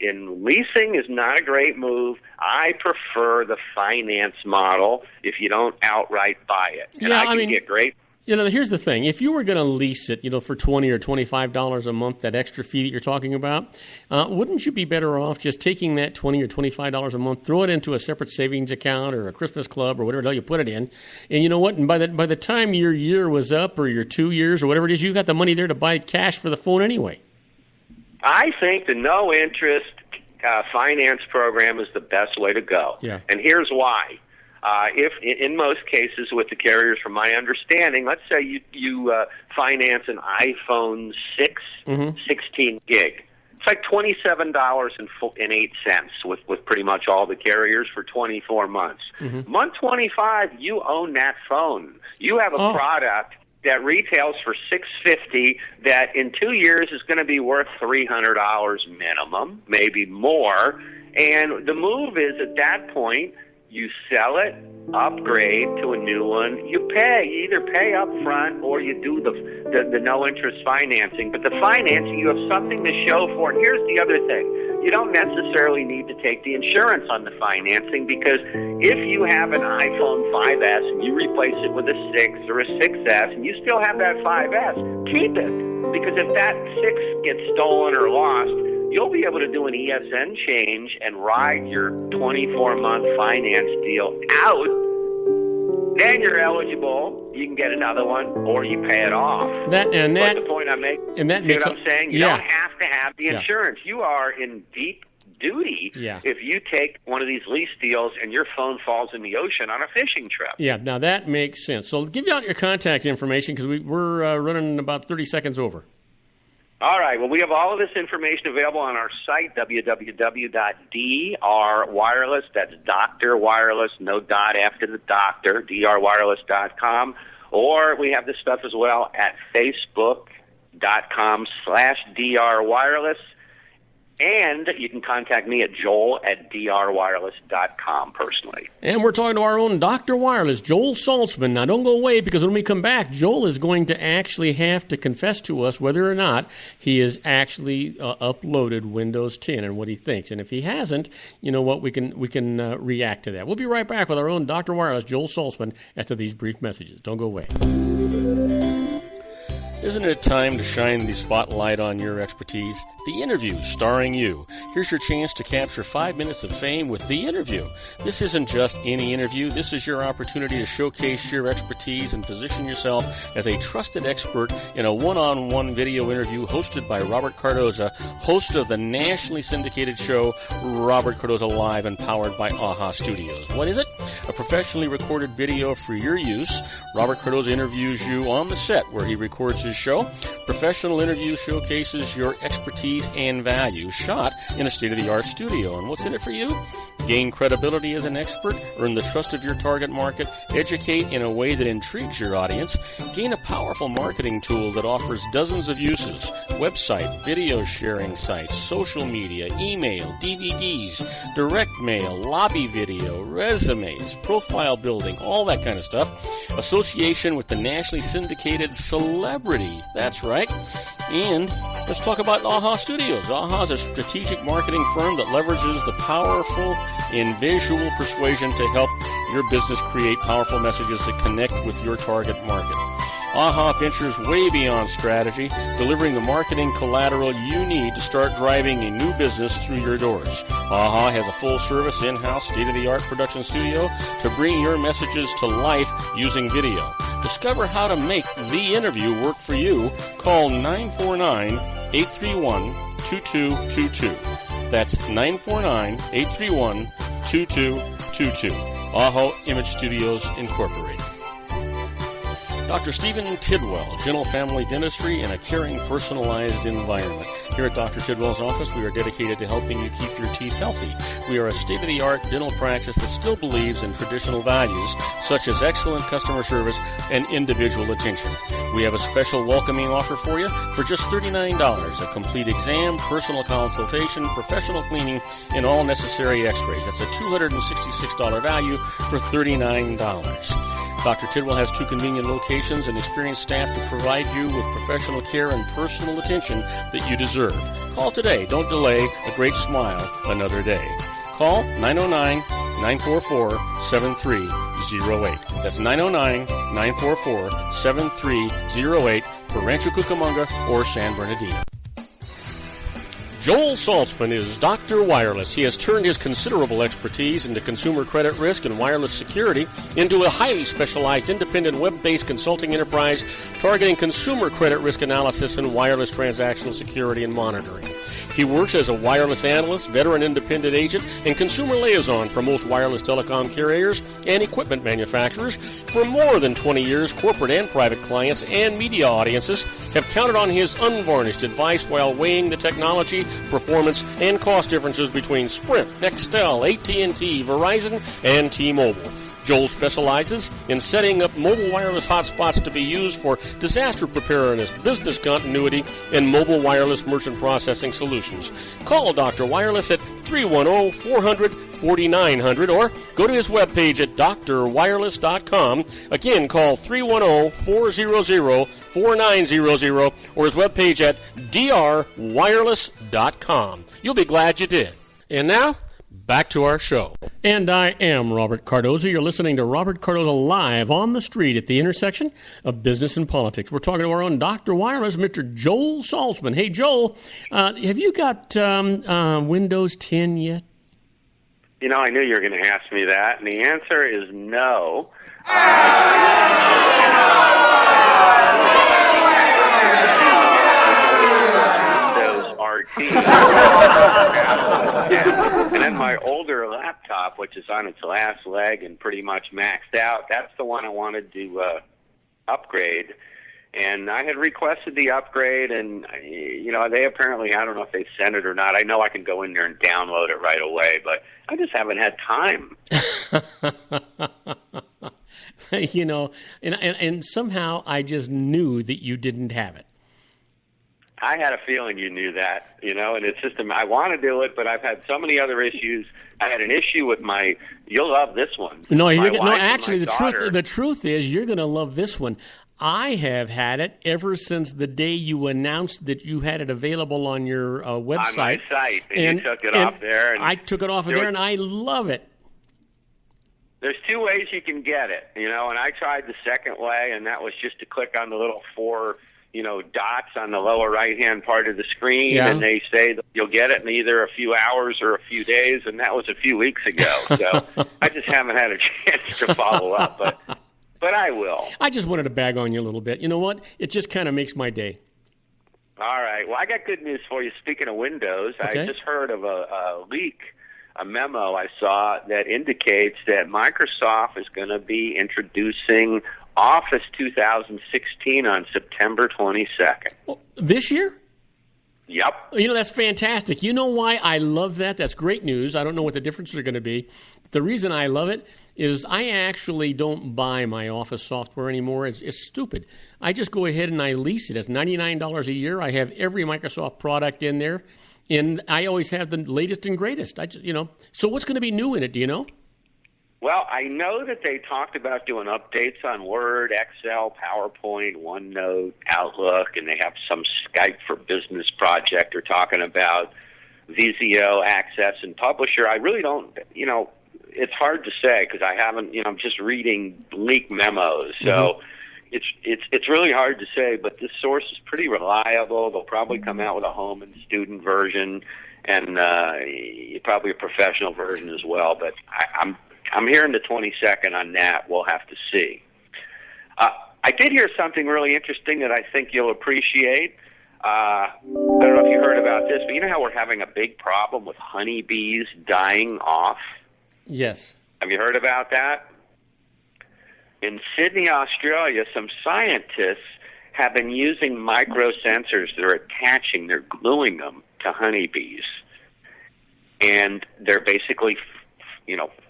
leasing is not a great move. I prefer the finance model if you don't outright buy it. And I can get great. Here's the thing. If you were going to lease it, for $20 or $25 a month, that extra fee that you're talking about, wouldn't you be better off just taking that $20 or $25 a month, throw it into a separate savings account or a Christmas club or whatever the hell you put it in, and you know what? And by the time your year was up or your 2 years or whatever it is, you got the money there to buy cash for the phone anyway. I think the no-interest finance program is the best way to go. Yeah. And here's why. If in most cases with the carriers, from my understanding, let's say you finance an iPhone 6, 16 gig. It's like $27.08 with pretty much all the carriers for 24 months. Month 25, you own that phone. You have a product that retails for $650 that in 2 years is going to be worth $300 minimum, maybe more. And the move is at that point, you sell it, upgrade to a new one. You either pay up front or you do the no-interest financing. But the financing, you have something to show for it. Here's the other thing. You don't necessarily need to take the insurance on the financing because if you have an iPhone 5S and you replace it with a 6 or a 6S and you still have that 5S, keep it. Because if that 6 gets stolen or lost, you'll be able to do an ESN change and ride your 24-month finance deal out. Then you're eligible. You can get another one, or you pay it off. But the point I'm making, you know what I'm saying? You don't have to have the insurance. You are in deep duty if you take one of these lease deals and your phone falls in the ocean on a fishing trip. Yeah, now that makes sense. So give out your contact information because we're running about 30 seconds over. All right. Well, we have all of this information available on our site, www.drwireless. That's Dr. Wireless, no dot after the doctor, drwireless.com. Or we have this stuff as well at facebook.com/drwireless. And you can contact me at joel@drwireless.com personally. And we're talking to our own Dr. Wireless, Joel Saltzman. Now, don't go away because when we come back, Joel is going to actually have to confess to us whether or not he has actually uploaded Windows 10 and what he thinks. And if he hasn't, you know what, we can react to that. We'll be right back with our own Dr. Wireless, Joel Saltzman, after these brief messages. Don't go away. Isn't it time to shine the spotlight on your expertise? The Interview, starring you. Here's your chance to capture 5 minutes of fame with The Interview. This isn't just any interview. This is your opportunity to showcase your expertise and position yourself as a trusted expert in a one-on-one video interview hosted by Robert Cardoza, host of the nationally syndicated show Robert Cardoza Live and powered by AHA Studios. What is it? A professionally recorded video for your use. Robert Cardoza interviews you on the set where he records his show. Professional interview showcases your expertise and value, shot in a state-of-the-art studio. And what's in it for you? Gain credibility as an expert, earn the trust of your target market, educate in a way that intrigues your audience, gain a powerful marketing tool that offers dozens of uses, website, video sharing sites, social media, email, DVDs, direct mail, lobby video, resumes, profile building, all that kind of stuff. Association with the nationally syndicated celebrity. That's right. And let's talk about AHA Studios. AHA is a strategic marketing firm that leverages the powerful and visual persuasion to help your business create powerful messages that connect with your target market. AHA ventures way beyond strategy, delivering the marketing collateral you need to start driving a new business through your doors. AHA has a full-service, in-house, state-of-the-art production studio to bring your messages to life using video. Discover how to make the interview work for you. Call 949-831-2222. That's 949-831-2222. AHA Image Studios, Incorporated. Dr. Stephen Tidwell, Gentle Family Dentistry in a caring, personalized environment. Here at Dr. Tidwell's office, we are dedicated to helping you keep your teeth healthy. We are a state-of-the-art dental practice that still believes in traditional values, such as excellent customer service and individual attention. We have a special welcoming offer for you for just $39, a complete exam, personal consultation, professional cleaning, and all necessary x-rays. That's a $266 value for $39. Dr. Tidwell has 2 convenient locations and experienced staff to provide you with professional care and personal attention that you deserve. Call today. Don't delay. A great smile another day. Call 909-944-7308. That's 909-944-7308 for Rancho Cucamonga or San Bernardino. Joel Saltzman is Dr. Wireless. He has turned his considerable expertise into consumer credit risk and wireless security into a highly specialized independent web-based consulting enterprise targeting consumer credit risk analysis and wireless transactional security and monitoring. He works as a wireless analyst, veteran independent agent, and consumer liaison for most wireless telecom carriers and equipment manufacturers. For more than 20 years, corporate and private clients and media audiences have counted on his unvarnished advice while weighing the technology, performance, and cost differences between Sprint, Nextel, AT&T, Verizon, and T-Mobile. Joel specializes in setting up mobile wireless hotspots to be used for disaster preparedness, business continuity, and mobile wireless merchant processing solutions. Call Dr. Wireless at 310-400-4900 or go to his webpage at drwireless.com. Again, call 310-400-4900 or his webpage at drwireless.com. You'll be glad you did. And now, back to our show. And I am Robert Cardoza. You're listening to Robert Cardoza live on the street at the intersection of business and politics. We're talking to our own Dr. Wireless, Mr. Joel Saltzman. Hey, Joel, have you got Windows 10 yet? You know, I knew you were going to ask me that, and the answer is no. And then my older laptop, which is on its last leg and pretty much maxed out, that's the one I wanted to upgrade. And I had requested the upgrade, and, you know, they apparently, I don't know if they sent it or not. I know I can go in there and download it right away, but I just haven't had time. You know, and somehow I just knew that you didn't have it. I had a feeling you knew that, you know, and it's just, I want to do it, but I've had so many other issues. I had an issue with you'll love this one. Actually, the truth is you're going to love this one. I have had it ever since the day you announced that you had it available on your website. On my site, and you took it off there. And I took it off of there, and I love it. There's 2 ways you can get it, you know, and I tried the second way, and that was just to click on the little 4 dots on the lower right-hand part of the screen, and they say that you'll get it in either a few hours or a few days, and that was a few weeks ago. So I just haven't had a chance to follow up, but I will. I just wanted to bag on you a little bit. You know what? It just kind of makes my day. All right. Well, I got good news for you. Speaking of Windows, okay. I just heard of a leak, a memo I saw that indicates that Microsoft is going to be introducing Office 2016 on September 22nd. Well, this year? Yep. You know, that's fantastic. You know why I love that? That's great news. I don't know what the differences are going to be. The reason I love it is I actually don't buy my Office software anymore. It's stupid. I just go ahead and I lease it. It's $99 a year. I have every Microsoft product in there, and I always have the latest and greatest. So what's going to be new in it, do you know? Well, I know that they talked about doing updates on Word, Excel, PowerPoint, OneNote, Outlook, and they have some Skype for Business project they're talking about, Visio, Access, and Publisher. I really don't, it's hard to say because I haven't, I'm just reading leak memos. So it's really hard to say, but this source is pretty reliable. They'll probably come out with a home and student version and probably a professional version as well. But I'm hearing the 22nd on that. We'll have to see. I did hear something really interesting that I think you'll appreciate. I don't know if you heard about this, but you know how we're having a big problem with honeybees dying off? Yes. Have you heard about that? In Sydney, Australia, some scientists have been using microsensors that are they're gluing them to honeybees. And they're basically,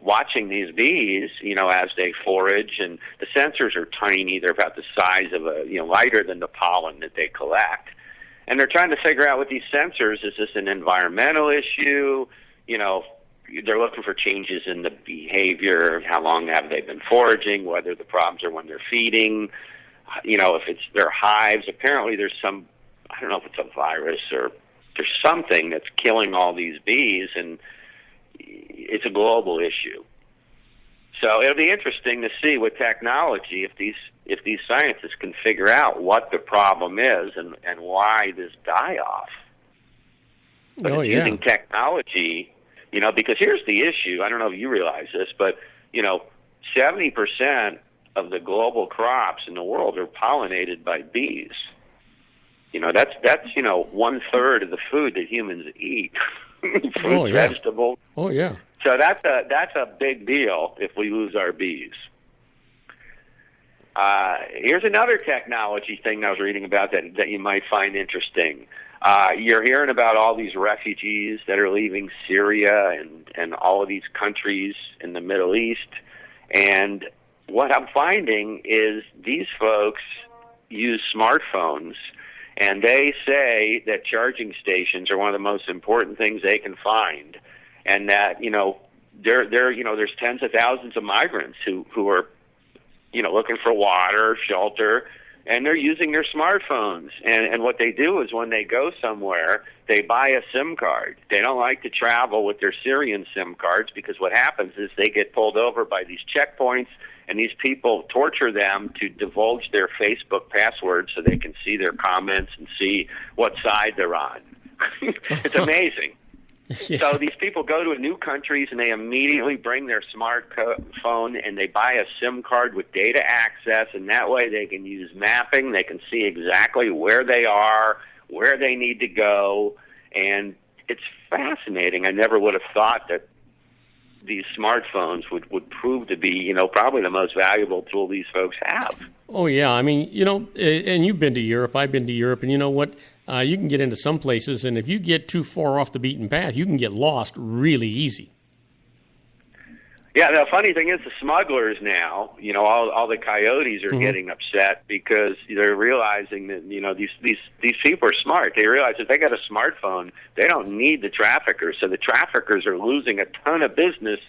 watching these bees, as they forage. And the sensors are tiny. They're about the size of lighter than the pollen that they collect. And they're trying to figure out with these sensors, is this an environmental issue? They're looking for changes in the behavior, how long have they been foraging, whether the problems are when they're feeding, if it's their hives. Apparently there's some, I don't know if it's a virus or there's something that's killing all these bees, and it's a global issue. So it'll be interesting to see with technology if these scientists can figure out what the problem is and why this die-off. But using technology, because here's the issue. I don't know if you realize this, but, 70% of the global crops in the world are pollinated by bees. That's 1/3 of the food that humans eat. Fruit, vegetables. Oh, yeah. So that's a big deal if we lose our bees. Here's another technology thing I was reading about that you might find interesting. You're hearing about all these refugees that are leaving Syria and all of these countries in the Middle East. And what I'm finding is these folks use smartphones, and they say that charging stations are one of the most important things they can find. And that, there's tens of thousands of migrants who are, looking for water, shelter, and they're using their smartphones. And what they do is when they go somewhere, they buy a SIM card. They don't like to travel with their Syrian SIM cards because what happens is they get pulled over by these checkpoints, and these people torture them to divulge their Facebook passwords so they can see their comments and see what side they're on. It's amazing. Yeah. So these people go to new countries and they immediately bring their smartphone and they buy a SIM card with data access, and that way they can use mapping. They can see exactly where they are, where they need to go, and it's fascinating. I never would have thought that these smartphones would prove to be, probably the most valuable tool these folks have. Oh, yeah. I mean, and you've been to Europe. I've been to Europe. And you know what? You can get into some places, and if you get too far off the beaten path, you can get lost really easy. Yeah, the funny thing is the smugglers now, all the coyotes are getting upset because they're realizing that, these people are smart. They realize if they got a smartphone, they don't need the traffickers. So the traffickers are losing a ton of business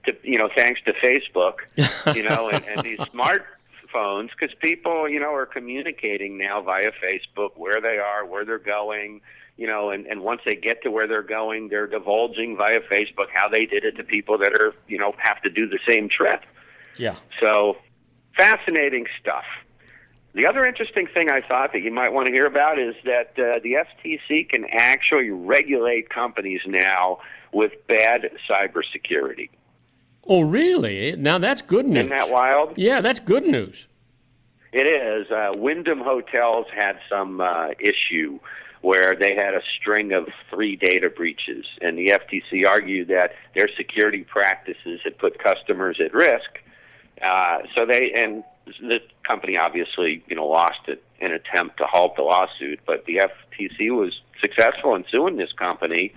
to, thanks to Facebook, and these smartphones, because people, are communicating now via Facebook where they are, where they're going. And once they get to where they're going, they're divulging via Facebook how they did it to people that are, have to do the same trip. Yeah. So, fascinating stuff. The other interesting thing I thought that you might want to hear about is that the FTC can actually regulate companies now with bad cybersecurity. Oh, really? Now that's good news. Isn't that wild? Yeah, that's good news. It is. Wyndham Hotels had some issue where they had a string of 3 data breaches, and the FTC argued that their security practices had put customers at risk. So the company obviously, lost it in an attempt to halt the lawsuit, but the FTC was successful in suing this company,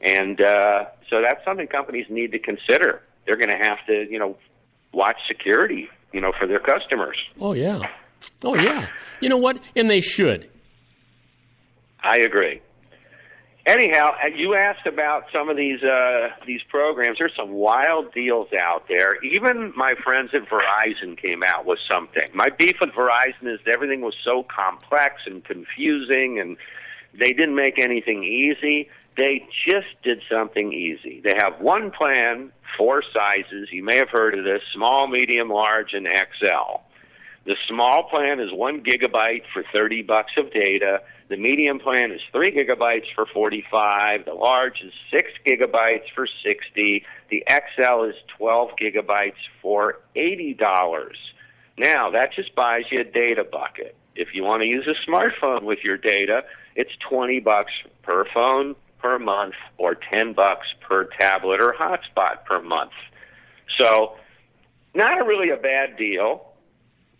and so that's something companies need to consider. They're going to have to, watch security, for their customers. Oh, yeah. Oh, yeah. You know what? And they should. I agree. Anyhow, you asked about some of these programs. There's some wild deals out there. Even my friends at Verizon came out with something. My beef with Verizon is everything was so complex and confusing, and they didn't make anything easy. They just did something easy. They have one plan, 4 sizes. You may have heard of this: small, medium, large, and XL. The small plan is 1 gigabyte for $30 of data. The medium plan is 3 gigabytes for $45. The large is 6 gigabytes for $60. The XL is 12 gigabytes for $80. Now, that just buys you a data bucket. If you want to use a smartphone with your data, it's $20 per phone per month, or $10 per tablet or hotspot per month. So, not really a bad deal.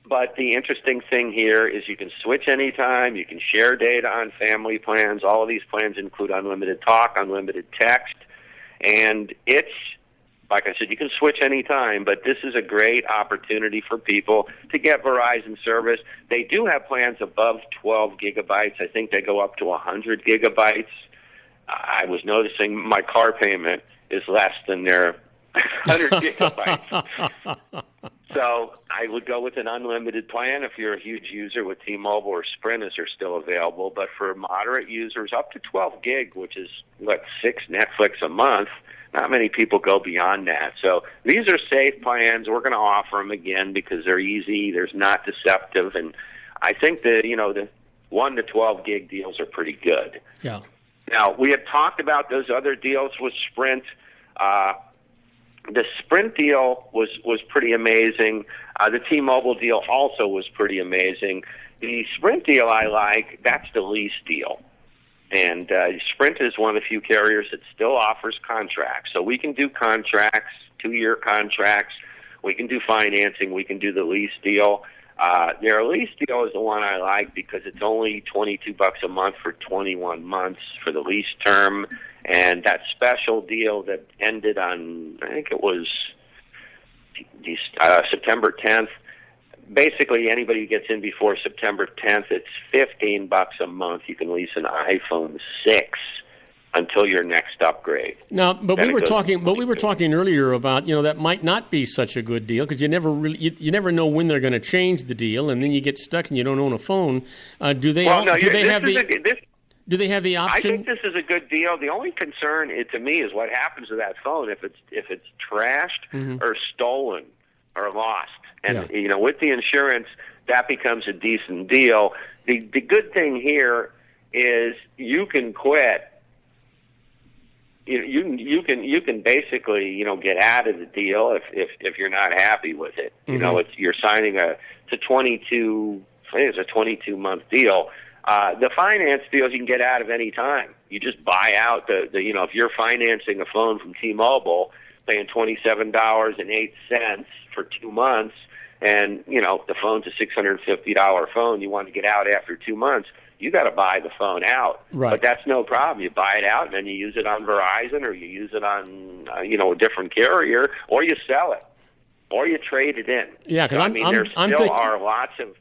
But the interesting thing here is you can switch anytime. You can share data on family plans. All of these plans include unlimited talk, unlimited text. And it's, like I said, you can switch anytime, but this is a great opportunity for people to get Verizon service. They do have plans above 12 gigabytes. I think they go up to 100 gigabytes. I was noticing my car payment is less than their 100 gigabytes. So I would go with an unlimited plan if you're a huge user with T-Mobile, or Sprint are still available. But for moderate users, up to 12 gig, which is, 6 Netflix a month, not many people go beyond that. So these are safe plans. We're going to offer them again because they're easy. They're not deceptive. And I think that, the 1 to 12 gig deals are pretty good. Yeah. Now, we had talked about those other deals with Sprint. The Sprint deal was pretty amazing. The T-Mobile deal also was pretty amazing. The Sprint deal I like, that's the lease deal. And Sprint is one of the few carriers that still offers contracts. So we can do contracts, 2-year contracts. We can do financing. We can do the lease deal. Their lease deal is the one I like because it's only $22 a month for 21 months for the lease term. And that special deal that ended on, I think it was September 10th. Basically, anybody who gets in before September 10th, it's $15 a month. You can lease an iPhone 6 until your next upgrade. Now, but we were talking earlier about, that might not be such a good deal because you never really you never know when they're going to change the deal, and then you get stuck and you don't own a phone. Do they have the option? I think this is a good deal. The only concern, to me, is what happens to that phone if it's trashed or stolen or lost. And with the insurance, that becomes a decent deal. The good thing here is you can quit. You can basically get out of the deal if you're not happy with it. You're signing it's a 22-month deal. The finance deals you can get out of any time. You just buy out if you're financing a phone from T-Mobile, paying $27.08 for 2 months, and the phone's a $650 phone, you want to get out after 2 months, you got to buy the phone out. Right. But that's no problem. You buy it out and then you use it on Verizon, or you use it on a different carrier, or you sell it, or you trade it in. Yeah, because are lots of.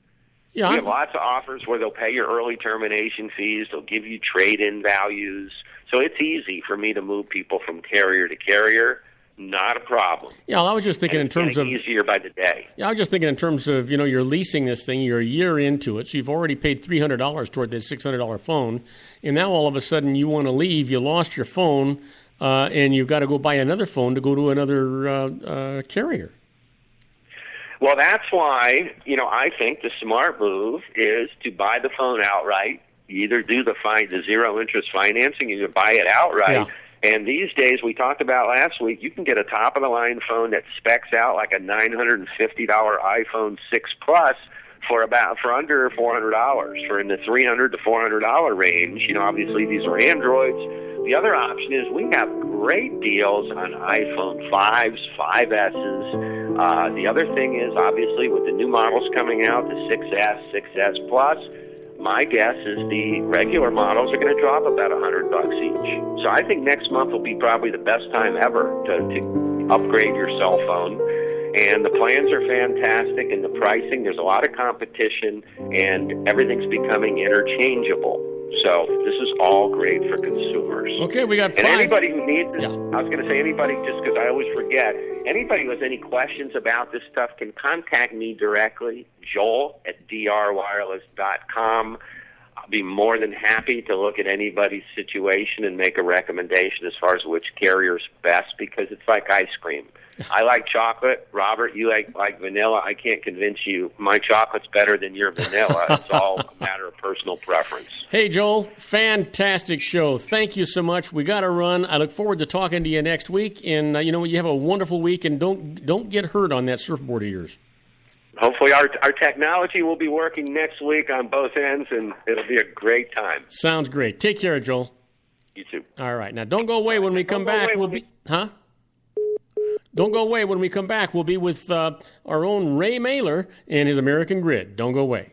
Yeah, we have lots of offers where they'll pay your early termination fees. They'll give you trade-in values. So it's easy for me to move people from carrier to carrier. Not a problem. Yeah, well, I was just thinking in terms of easier by the day. Yeah, I was just thinking in terms of you're leasing this thing, you're a year into it, so you've already paid $300 toward this $600 phone, and now all of a sudden you want to leave. You lost your phone, and you've got to go buy another phone to go to another carrier. Well, that's why, I think the smart move is to buy the phone outright. You either do the zero-interest financing, or you buy it outright. Yeah. And these days, we talked about last week, you can get a top-of-the-line phone that specs out like a $950 iPhone 6 Plus for under $400, for in the $300 to $400 range. Obviously, these are Androids. The other option is we have great deals on iPhone 5s, 5Ss. The other thing is, obviously, with the new models coming out, the 6S, 6S Plus, my guess is the regular models are going to drop about $100 each. So I think next month will be probably the best time ever to upgrade your cell phone. And the plans are fantastic, and the pricing, there's a lot of competition, and everything's becoming interchangeable. So this is all great for consumers. Okay, we got 5. And anybody who needs this, Yeah. I was going to say anybody, just because I always forget, anybody who has any questions about this stuff can contact me directly, joel@drwireless.com. I'll be more than happy to look at anybody's situation and make a recommendation as far as which carrier's best, because it's like ice cream. I like chocolate. Robert, you like vanilla. I can't convince you my chocolate's better than your vanilla. It's all a matter of personal preference. Hey, Joel, fantastic show. Thank you so much. We got to run. I look forward to talking to you next week. And, you have a wonderful week, and don't get hurt on that surfboard of yours. Hopefully our technology will be working next week on both ends, and it'll be a great time. Sounds great. Take care, Joel. You too. All right. Now, don't go away. When we come back, we'll be... Huh? Don't go away. When we come back, we'll be with our own Ray Mailer and his American Grid. Don't go away.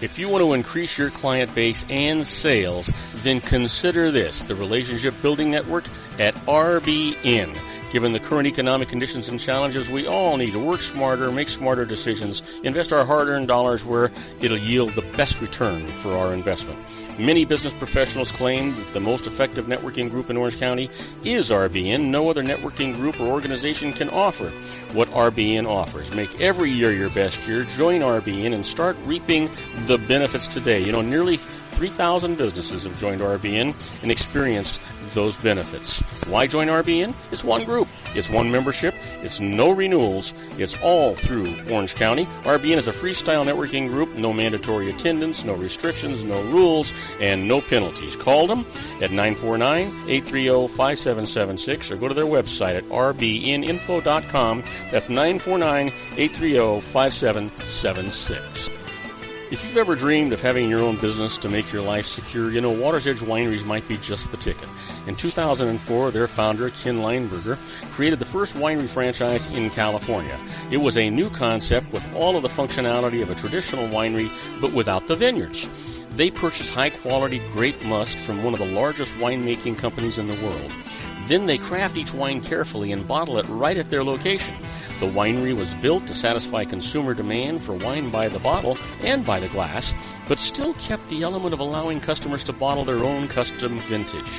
If you want to increase your client base and sales, then consider this, the Relationship Building Network at RBN. Given the current economic conditions and challenges, we all need to work smarter, make smarter decisions, invest our hard-earned dollars where it'll yield the best return for our investment. Many business professionals claim that the most effective networking group in Orange County is RBN. No other networking group or organization can offer what RBN offers. Make every year your best year. Join RBN and start reaping the benefits today. Nearly 3,000 businesses have joined RBN and experienced those benefits. Why join RBN? It's one group. It's one membership. It's no renewals. It's all through Orange County. RBN is a freestyle networking group. No mandatory attendance, no restrictions, no rules, and no penalties. Call them at 949-830-5776 or go to their website at rbninfo.com. That's 949-830-5776. If you've ever dreamed of having your own business to make your life secure, Water's Edge Wineries might be just the ticket. In 2004, their founder, Ken Lineberger, created the first winery franchise in California. It was a new concept with all of the functionality of a traditional winery, but without the vineyards. They purchased high-quality grape must from one of the largest winemaking companies in the world. Then they craft each wine carefully and bottle it right at their location. The winery was built to satisfy consumer demand for wine by the bottle and by the glass, but still kept the element of allowing customers to bottle their own custom vintage.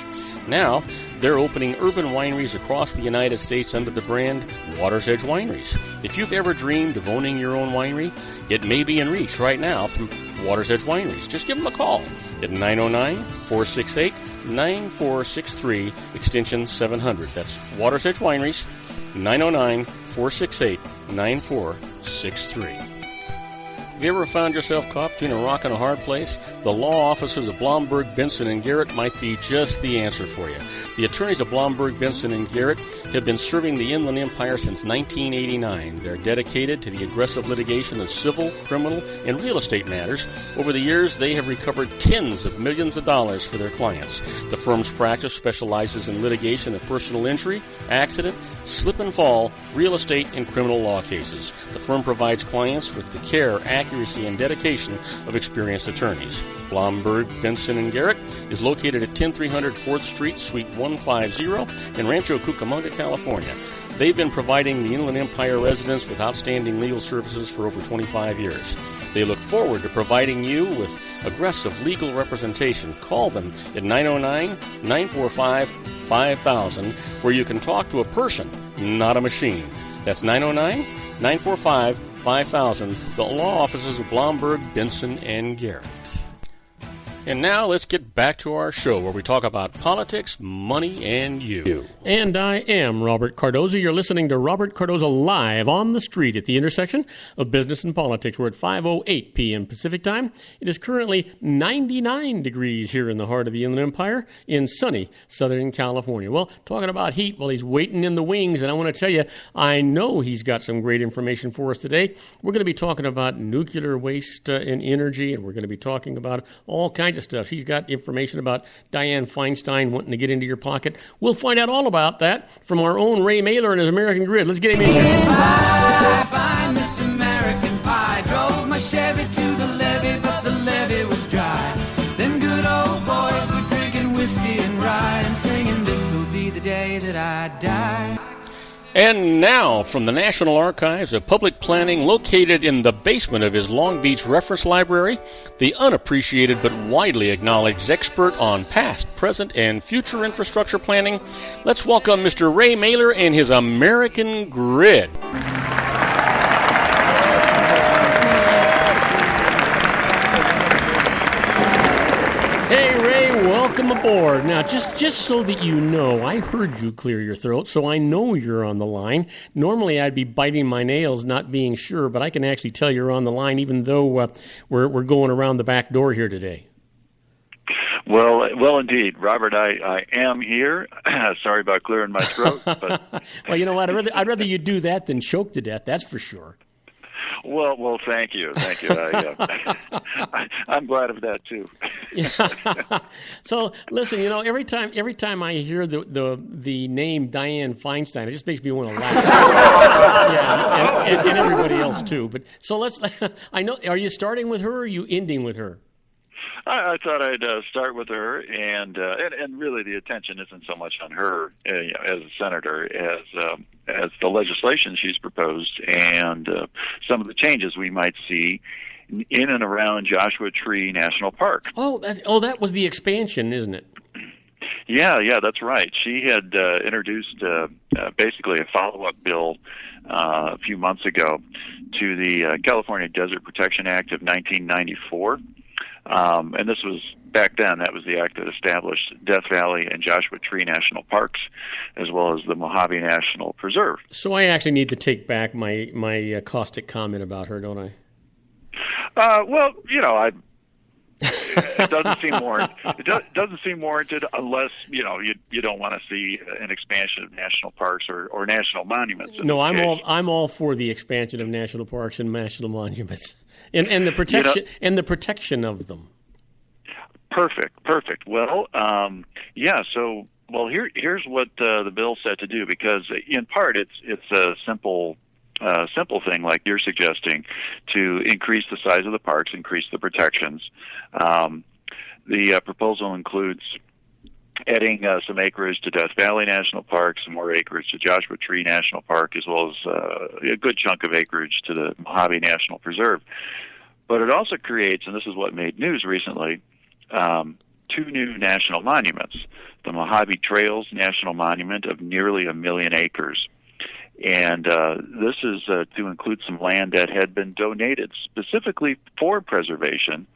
Now, they're opening urban wineries across the United States under the brand Water's Edge Wineries. If you've ever dreamed of owning your own winery, it may be in reach right now through Water's Edge Wineries. Just give them a call at 909-468-9463, extension 700. That's Water's Edge Wineries, 909-468-9463. Have you ever found yourself caught between a rock and a hard place? The law offices of Blomberg, Benson, & Garrett might be just the answer for you. The attorneys of Blomberg, Benson, & Garrett have been serving the Inland Empire since 1989. They're dedicated to the aggressive litigation of civil, criminal, and real estate matters. Over the years, they have recovered tens of millions of dollars for their clients. The firm's practice specializes in litigation of personal injury, accident, slip and fall, real estate, and criminal law cases. The firm provides clients with the care, accuracy, and dedication of experienced attorneys. Blomberg, Benson, & Garrett is located at 10300 4th Street, Suite 150 in Rancho Cucamonga, California. They've been providing the Inland Empire residents with outstanding legal services for over 25 years. They look forward to providing you with aggressive legal representation. Call them at 909-945-5000, where you can talk to a person, not a machine. That's 909-945-5000, the law offices of Blomberg, Benson, & Garrett. And now let's get back to our show where we talk about politics, money, and you. And I am Robert Cardoza. You're listening to Robert Cardoza live on the street at the intersection of business and politics. We're at 5:08 p.m. Pacific time. It is currently 99 degrees here in the heart of the Inland Empire in sunny Southern California. Well, talking about heat, well, he's waiting in the wings, and I want to tell you, I know he's got some great information for us today. We're going to be talking about nuclear waste and energy, and we're going to be talking about all kinds of stuff. She's got information about Dianne Feinstein wanting to get into your pocket. We'll find out all about that from our own Ray Mailer and his American Grid. Let's get him in here. Bye, Miss American Pie. Drove my Chevy to the levee, but the levee was dry. Them good old boys were drinking whiskey and rye and singing, "This'll be the day that I die." And now, from the National Archives of Public Planning, located in the basement of his Long Beach Reference Library, the unappreciated but widely acknowledged expert on past, present, and future infrastructure planning, let's welcome Mr. Ray Mailer and his American Grid. Hey, Ray, welcome aboard. Now, just so that you know, I heard you clear your throat, so I know you're on the line. Normally, I'd be biting my nails, not being sure, but I can actually tell you're on the line, even though we're going around the back door here today. Well, indeed, Robert. I am here. Sorry about clearing my throat. But well, you know what? I'd rather you do that than choke to death. That's for sure. Well, thank you. I'm glad of that too. Yeah. So listen, you know, every time I hear the name Dianne Feinstein, it just makes me want to laugh. Yeah, and everybody else too. But so I know. Are you starting with her or are you ending with her? I thought I'd start with her, and really the attention isn't so much on her as a senator as the legislation she's proposed and some of the changes we might see in and around Joshua Tree National Park. Oh, that was the expansion, isn't it? Yeah, that's right. She had introduced basically a follow-up bill a few months ago to the California Desert Protection Act of 1994. And this was, back then, that was the act that established Death Valley and Joshua Tree National Parks, as well as the Mojave National Preserve. So I actually need to take back my caustic comment about her, don't I? Well, you know, it doesn't seem warranted. It doesn't seem warranted unless you don't want to see an expansion of national parks or national monuments. No, I'm all for the expansion of national parks and national monuments, and the protection and the protection of them. Perfect. Well, So, here's what the bill set to do, because in part it's a simple thing like you're suggesting, to increase the size of the parks, increase the protections. The proposal includes adding some acreage to Death Valley National Park, some more acreage to Joshua Tree National Park, as well as a good chunk of acreage to the Mojave National Preserve. But it also creates, and this is what made news recently, two new national monuments: the Mojave Trails National Monument of nearly 1 million acres. And this is to include some land that had been donated specifically for preservation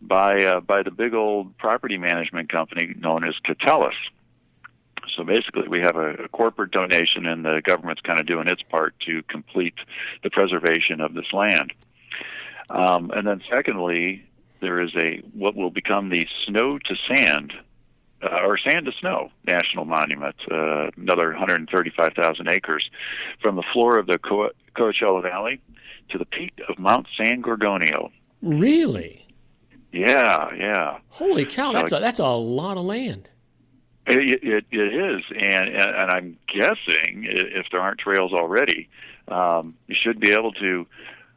by the big old property management company known as Catellus. So basically, we have a corporate donation, and the government's kind of doing its part to complete the preservation of this land. And then secondly, there is what will become the Snow to Sand, or Sand to Snow National Monument, another 135,000 acres, from the floor of the Coachella Valley to the peak of Mount San Gorgonio. Really? Yeah. Holy cow! That's a lot of land. It is, and I'm guessing if there aren't trails already, you should be able to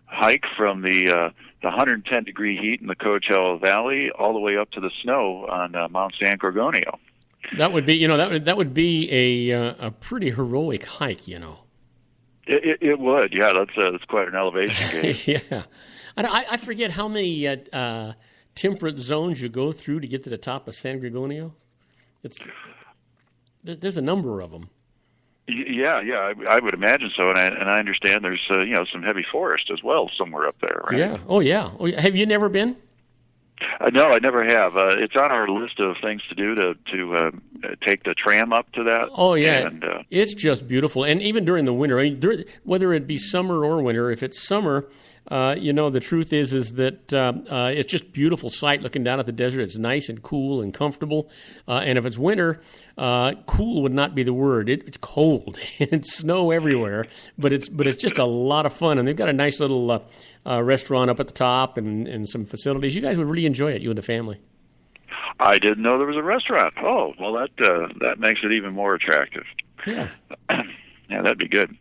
hike from the 110-degree heat in the Coachella Valley all the way up to the snow on Mount San Gorgonio. That would be, that would be a pretty heroic hike, It would, yeah. That's quite an elevation gain. Yeah, I forget how many temperate zones you go through to get to the top of San Gorgonio. There's a number of them. Yeah, I would imagine so, and I understand there's some heavy forest as well somewhere up there, right? Yeah. Oh yeah. Have you never been? No, I never have. It's on our list of things to do to take the tram up to that. Oh yeah, and, it's just beautiful, and even during the winter, whether it be summer or winter, if it's summer. The truth is that it's just beautiful sight looking down at the desert. It's nice and cool and comfortable. And if it's winter, cool would not be the word. It's cold. It's snow everywhere, but it's just a lot of fun. And they've got a nice little restaurant up at the top and some facilities. You guys would really enjoy it, you and the family. I didn't know there was a restaurant. Oh, well, that makes it even more attractive. Yeah. Yeah, that'd be good.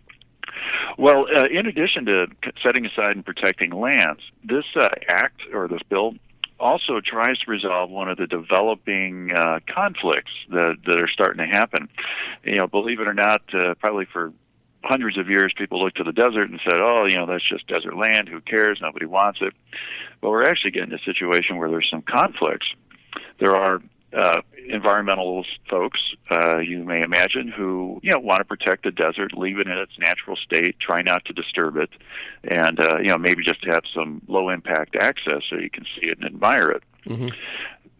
Well, in addition to setting aside and protecting lands, this act or this bill also tries to resolve one of the developing conflicts that are starting to happen. Believe it or not, probably for hundreds of years, people looked to the desert and said, oh, that's just desert land. Who cares? Nobody wants it. But we're actually getting a situation where there's some conflicts. There are environmentalist folks, you may imagine, who want to protect the desert, leave it in its natural state, try not to disturb it, and maybe just have some low impact access so you can see it and admire it. Mm-hmm.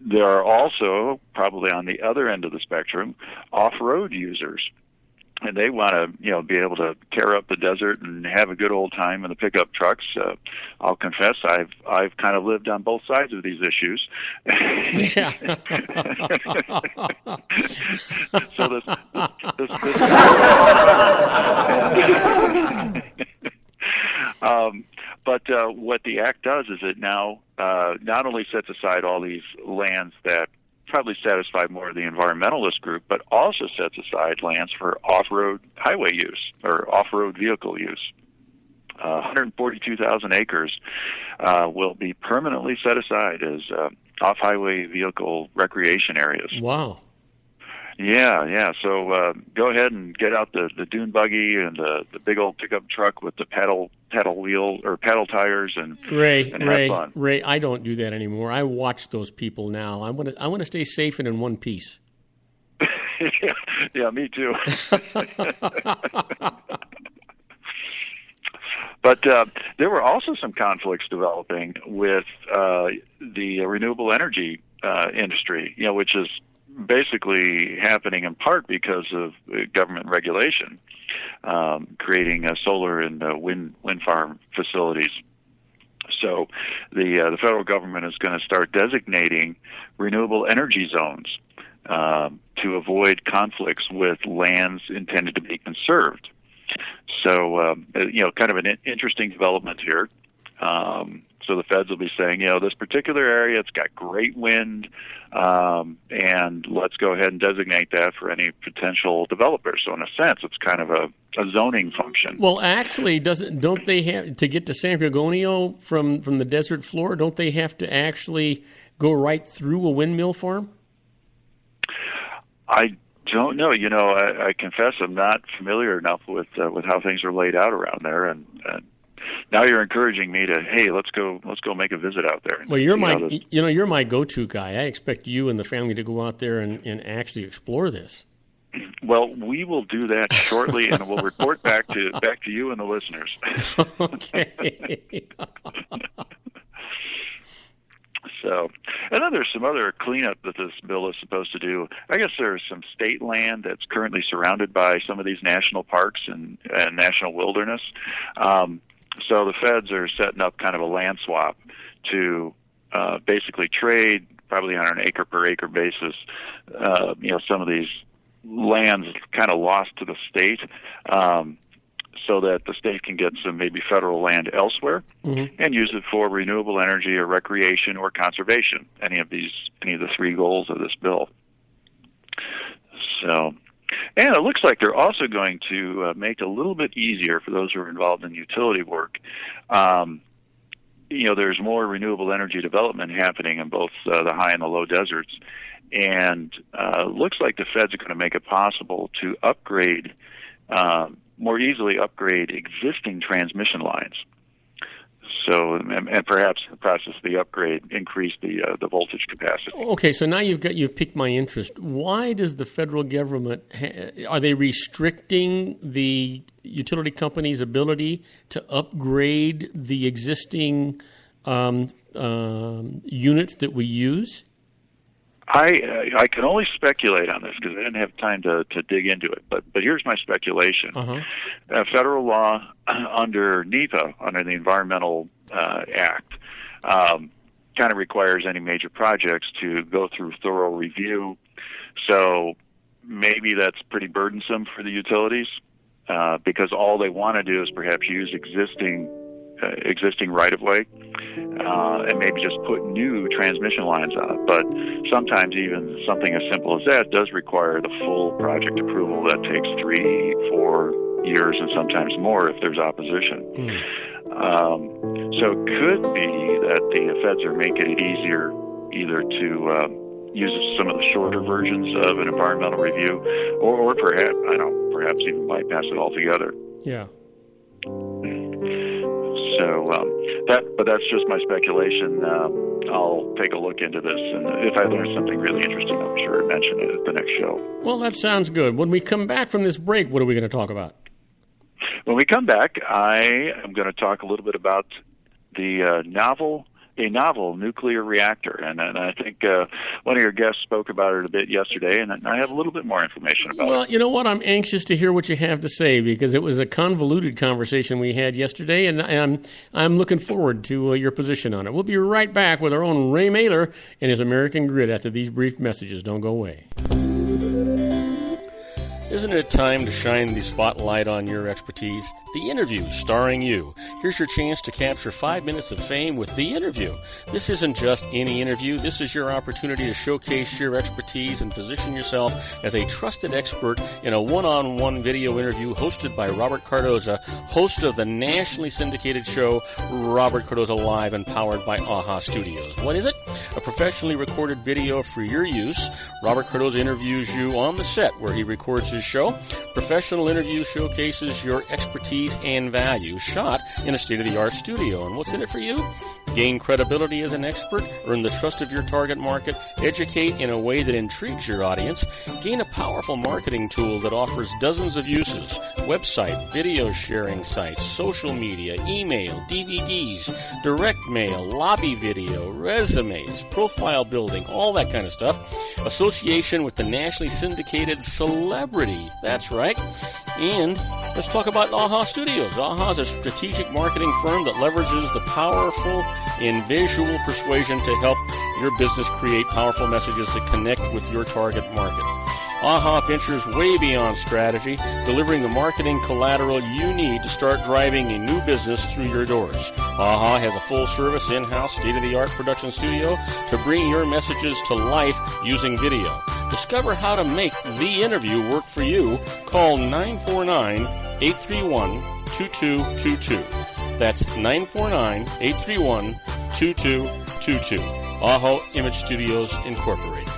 There are also, probably on the other end of the spectrum, off-road users. And they want to, be able to tear up the desert and have a good old time in the pickup trucks. I'll confess, I've kind of lived on both sides of these issues. Yeah. So but what the act does is it now not only sets aside all these lands that probably satisfy more of the environmentalist group, but also sets aside lands for off-road highway use or off-road vehicle use. 142,000 acres will be permanently set aside as off-highway vehicle recreation areas. Wow. Yeah. So go ahead and get out the dune buggy and the big old pickup truck with the paddle wheel or paddle tires and have fun. Ray, I don't do that anymore. I watch those people now. I want to stay safe and in one piece. Yeah, me too. But there were also some conflicts developing with the renewable energy industry, which is basically happening in part because of government regulation, creating solar and wind farm facilities. So the federal government is going to start designating renewable energy zones to avoid conflicts with lands intended to be conserved. So, kind of an interesting development here. So the feds will be saying, this particular area, it's got great wind, and let's go ahead and designate that for any potential developers. So in a sense, it's kind of a zoning function. Well, actually, don't they have to get to San Gorgonio from the desert floor? Don't they have to actually go right through a windmill farm? I don't know. I confess I'm not familiar enough with how things are laid out around there, and now you're encouraging me to, hey, let's go make a visit out there. Well, you're my go-to guy. I expect you and the family to go out there and actually explore this. Well, we will do that shortly, and we'll report back to you and the listeners. Okay. So, and then there's some other cleanup that this bill is supposed to do. I guess there's some state land that's currently surrounded by some of these national parks and national wilderness. So the feds are setting up kind of a land swap to basically trade, probably on an acre per acre basis, some of these lands kind of lost to the state, so that the state can get some maybe federal land elsewhere and use it for renewable energy or recreation or conservation, any of the three goals of this bill. So, and it looks like they're also going to make it a little bit easier for those who are involved in utility work. There's more renewable energy development happening in both the high and the low deserts, and looks like the feds are going to make it possible to more easily upgrade existing transmission lines. So, and perhaps in the process of the upgrade, increase the voltage capacity. Okay, so now you've piqued my interest. Why does the federal government are they restricting the utility company's ability to upgrade the existing units that we use? I can only speculate on this because I didn't have time to dig into it. But here's my speculation. Federal law under NEPA, under the Environmental Act, kind of requires any major projects to go through thorough review. So maybe that's pretty burdensome for the utilities because all they want to do is perhaps use existing right-of-way and maybe just put new transmission lines on it. But sometimes even something as simple as that does require the full project approval. That takes 3-4 years and sometimes more if there's opposition. So it could be that the feds are making it easier either to use some of the shorter versions of an environmental review or perhaps even bypass it altogether. Yeah. So but that's just my speculation. I'll take a look into this, and if I learn something really interesting, I'm sure to mention it at the next show. Well, that sounds good. When we come back from this break, what are we going to talk about? When we come back, I am going to talk a little bit about the novel nuclear reactor, and I think one of your guests spoke about it a bit yesterday, and I have a little bit more information about it. Well, you know what? I'm anxious to hear what you have to say, because it was a convoluted conversation we had yesterday, and I'm looking forward to your position on it. We'll be right back with our own Ray Mailer and his American Grid after these brief messages. Don't go away. Isn't it time to shine the spotlight on your expertise? The Interview, starring you. Here's your chance to capture 5 minutes of fame with The Interview. This isn't just any interview. This is your opportunity to showcase your expertise and position yourself as a trusted expert in a one-on-one video interview hosted by Robert Cardoza, host of the nationally syndicated show Robert Cardoza Live and powered by AHA Studios. What is it? A professionally recorded video for your use. Robert Cardoza interviews you on the set where he records his show. Professional interview showcases your expertise and value, shot in a state-of-the-art studio. And what's in it for you? Gain credibility as an expert, earn the trust of your target market, educate in a way that intrigues your audience, gain a powerful marketing tool that offers dozens of uses, website, video sharing sites, social media, email, DVDs, direct mail, lobby video, resumes, profile building, all that kind of stuff. Association with the nationally syndicated celebrity. That's right. And let's talk about AHA Studios. AHA is a strategic marketing firm that leverages the powerful in visual persuasion to help your business create powerful messages that connect with your target market. AHA ventures way beyond strategy, delivering the marketing collateral you need to start driving a new business through your doors. AHA has a full-service, in-house, state-of-the-art production studio to bring your messages to life using video. Discover how to make The Interview work for you. Call 949-831-2222. That's 949-831-2222. AHA Image Studios, Incorporated.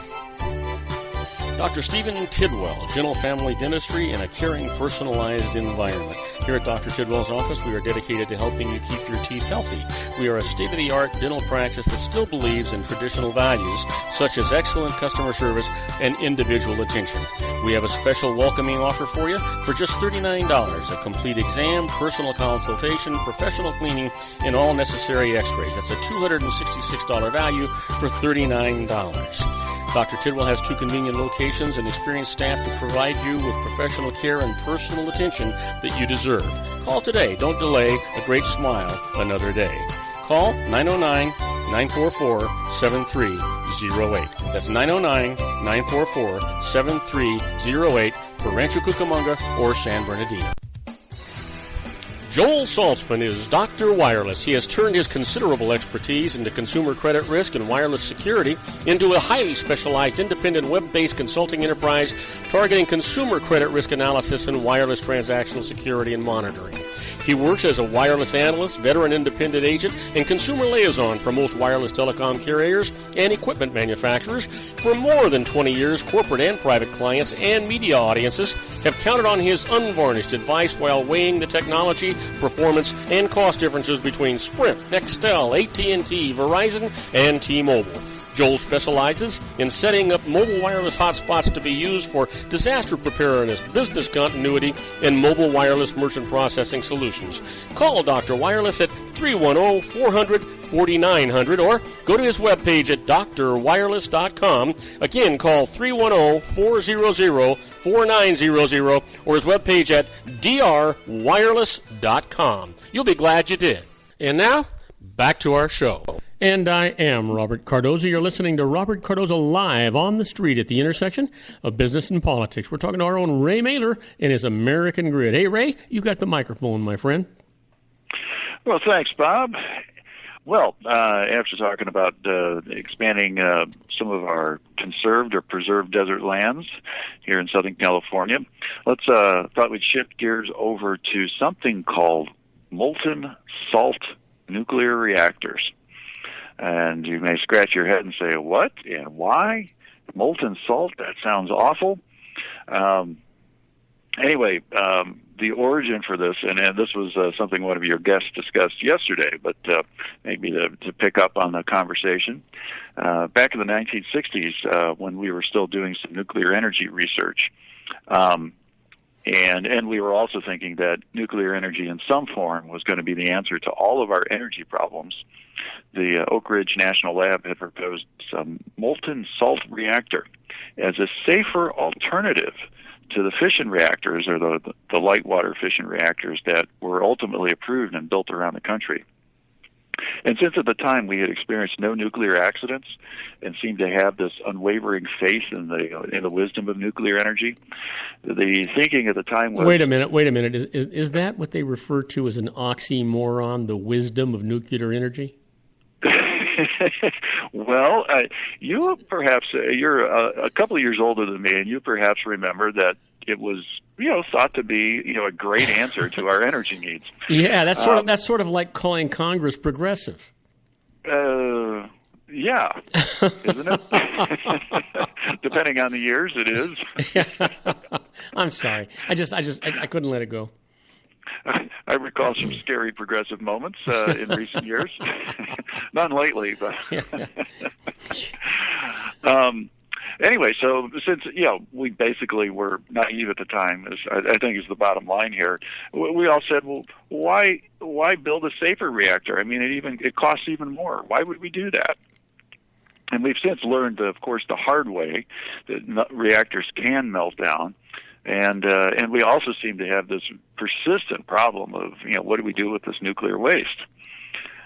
Dr. Stephen Tidwell, Gentle Family Dentistry in a caring, personalized environment. Here at Dr. Tidwell's office, we are dedicated to helping you keep your teeth healthy. We are a state-of-the-art dental practice that still believes in traditional values, such as excellent customer service and individual attention. We have a special welcoming offer for you for just $39, a complete exam, personal consultation, professional cleaning, and all necessary x-rays. That's a $266 value for $39. Dr. Tidwell has 2 convenient locations and experienced staff to provide you with professional care and personal attention that you deserve. Call today. Don't delay. A great smile another day. Call 909-944-7308. That's 909-944-7308 for Rancho Cucamonga or San Bernardino. Joel Saltzman is Dr. Wireless. He has turned his considerable expertise into consumer credit risk and wireless security into a highly specialized independent web-based consulting enterprise targeting consumer credit risk analysis and wireless transactional security and monitoring. He works as a wireless analyst, veteran independent agent, and consumer liaison for most wireless telecom carriers and equipment manufacturers. For more than 20 years, corporate and private clients and media audiences have counted on his unvarnished advice while weighing the technology, performance, and cost differences between Sprint, Nextel, AT&T, Verizon, and T-Mobile. Joel specializes in setting up mobile wireless hotspots to be used for disaster preparedness, business continuity, and mobile wireless merchant processing solutions. Call Dr. Wireless at 310-400-4900 or go to his webpage at drwireless.com. Again, call 310-400-4900 or his webpage at drwireless.com. You'll be glad you did. And now, back to our show. And I am Robert Cardoza. You're listening to Robert Cardoza Live on the street at the intersection of business and politics. We're talking to our own Ray Mailer and his American Grid. Hey, Ray, you got the microphone, my friend. Well, thanks, Bob. Well, after talking about expanding some of our conserved or preserved desert lands here in Southern California, let's thought we'd shift gears over to something called molten salt nuclear reactors. And you may scratch your head and say, what and why? Molten salt? That sounds awful. Anyway, the origin for this, and this was something one of your guests discussed yesterday, but maybe to pick up on the conversation. Back in the 1960s, when we were still doing some nuclear energy research, and we were also thinking that nuclear energy in some form was going to be the answer to all of our energy problems, the Oak Ridge National Lab had proposed some molten salt reactor as a safer alternative to the fission reactors, or the light water fission reactors that were ultimately approved and built around the country. And since at the time we had experienced no nuclear accidents and seemed to have this unwavering faith in the wisdom of nuclear energy, the thinking at the time was... Wait a minute. Is that what they refer to as an oxymoron, the wisdom of nuclear energy? Well, you perhaps, you're a couple of years older than me, and you perhaps remember that it was, thought to be, a great answer to our energy needs. Yeah, that's sort of like calling Congress progressive. Yeah, isn't it? Depending on the years, it is. I'm sorry. I couldn't let it go. I recall some scary progressive moments in recent years. None lately, but anyway. So since we basically were naive at the time, I think is the bottom line here. We all said, well, why build a safer reactor? I mean, it costs even more. Why would we do that? And we've since learned, of course, the hard way that reactors can melt down. And we also seem to have this persistent problem of, what do we do with this nuclear waste?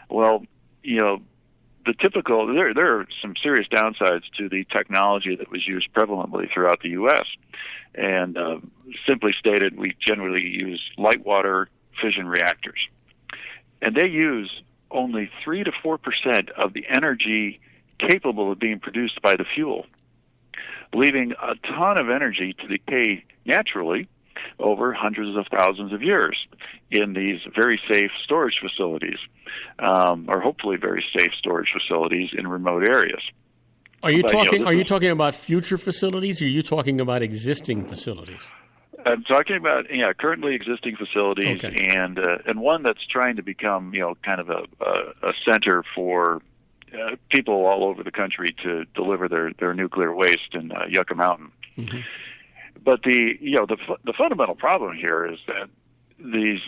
Well, the typical, there are some serious downsides to the technology that was used prevalently throughout the U.S. And simply stated, we generally use light water fission reactors. And they use only 3 to 4% of the energy capable of being produced by the fuel, leaving a ton of energy to decay naturally over hundreds of thousands of years in these very safe storage facilities, or hopefully very safe storage facilities in remote areas. Are you talking about future facilities, or are you talking about existing facilities? I'm talking about currently existing facilities, okay. and one that's trying to become kind of a center for people all over the country to deliver their nuclear waste in Yucca Mountain. Mm-hmm. But the fundamental problem here is that this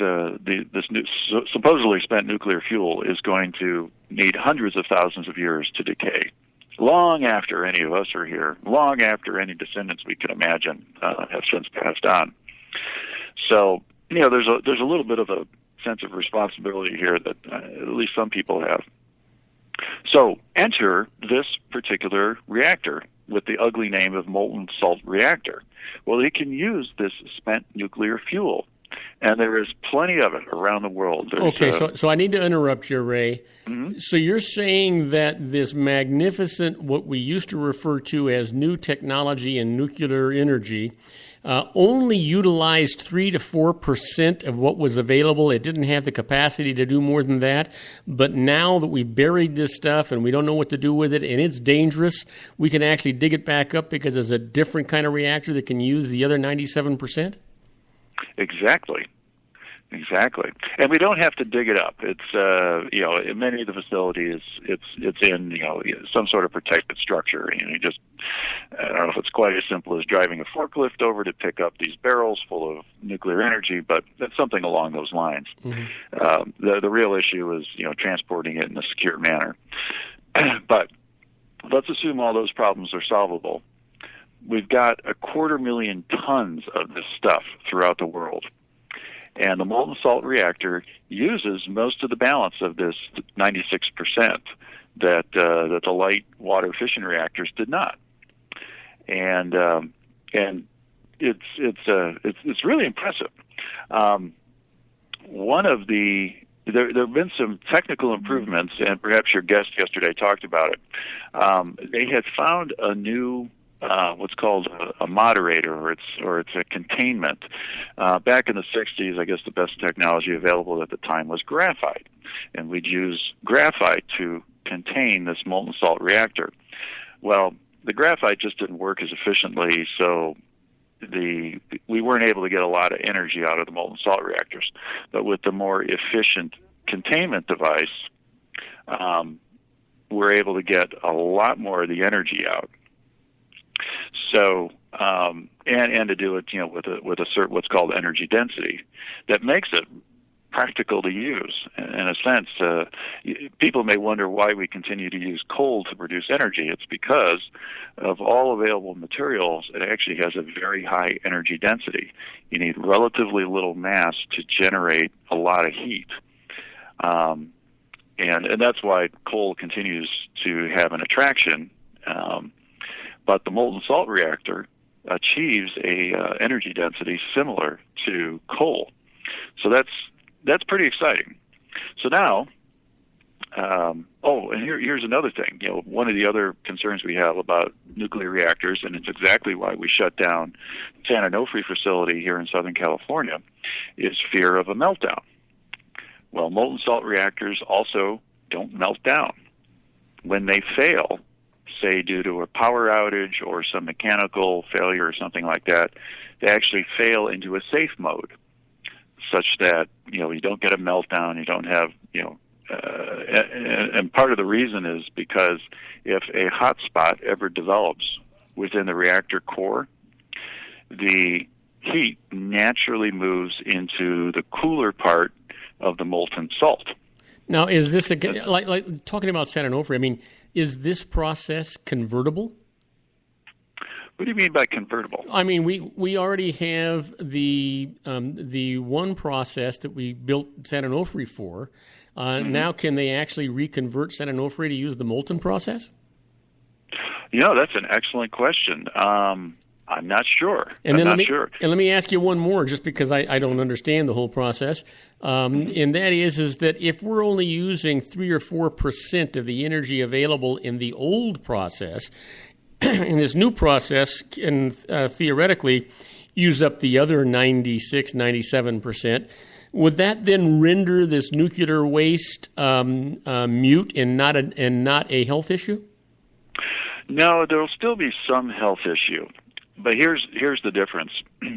supposedly spent nuclear fuel is going to need hundreds of thousands of years to decay, long after any of us are here, long after any descendants we can imagine have since passed on. So there's a little bit of a sense of responsibility here that at least some people have. So enter this particular reactor with the ugly name of molten salt reactor. Well, it can use this spent nuclear fuel, and there is plenty of it around the world. So I need to interrupt you, Ray. Mm-hmm. So you're saying that this magnificent, what we used to refer to as new technology in nuclear energy, only utilized 3 to 4% of what was available. It didn't have the capacity to do more than that. But now that we buried this stuff and we don't know what to do with it, and it's dangerous, we can actually dig it back up because there's a different kind of reactor that can use the other 97%? Exactly. And we don't have to dig it up. It's in many of the facilities, it's in some sort of protected structure. You just, I don't know if it's quite as simple as driving a forklift over to pick up these barrels full of nuclear energy, but it's something along those lines. Mm-hmm. The real issue is transporting it in a secure manner. But let's assume all those problems are solvable. We've got 250,000 tons of this stuff throughout the world. And the molten salt reactor uses most of the balance of this 96% that the light water fission reactors did not. And it's really impressive. One of there have been some technical improvements, and perhaps your guest yesterday talked about it. They had found a new what's called a moderator, or it's a containment. Back in the 60s, I guess the best technology available at the time was graphite, and we'd use graphite to contain this molten salt reactor. Well, the graphite just didn't work as efficiently, so we weren't able to get a lot of energy out of the molten salt reactors. But with the more efficient containment device, we're able to get a lot more of the energy out. So, and to do it, with a certain what's called energy density, that makes it practical to use. In a sense, people may wonder why we continue to use coal to produce energy. It's because of all available materials, it actually has a very high energy density. You need relatively little mass to generate a lot of heat. And that's why coal continues to have an attraction. But the molten salt reactor achieves a energy density similar to coal. So that's pretty exciting. So now, and here's another thing. One of the other concerns we have about nuclear reactors, and it's exactly why we shut down San Onofre facility here in Southern California, is fear of a meltdown. Well, molten salt reactors also don't melt down. When they fail, say due to a power outage or some mechanical failure or something like that, they actually fail into a safe mode, such that you don't get a meltdown, you don't have and part of the reason is because if a hot spot ever develops within the reactor core, the heat naturally moves into the cooler part of the molten salt. Now, is this like talking about San Onofre? I mean, is this process convertible? What do you mean by convertible? I mean, we already have the one process that we built San Onofre for. Now, can they actually reconvert San Onofre to use the molten process? That's an excellent question. I'm not sure. And then let me ask you one more, just because I don't understand the whole process. And that is that if we're only using 3 or 4% of the energy available in the old process, in this new process can theoretically use up the other 96, 97%. Would that then render this nuclear waste mute and not a health issue? No, there will still be some health issue. But here's the difference.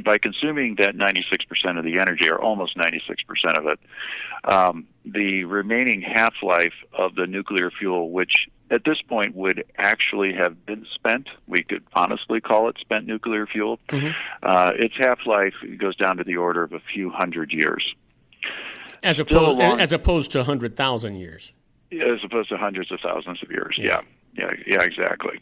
By consuming that 96% of the energy, or almost 96% of it, the remaining half-life of the nuclear fuel, which at this point would actually have been spent, we could honestly call it spent nuclear fuel, its half-life goes down to the order of a few hundred years. As opposed to 100,000 years. As opposed to hundreds of thousands of years, yeah, exactly.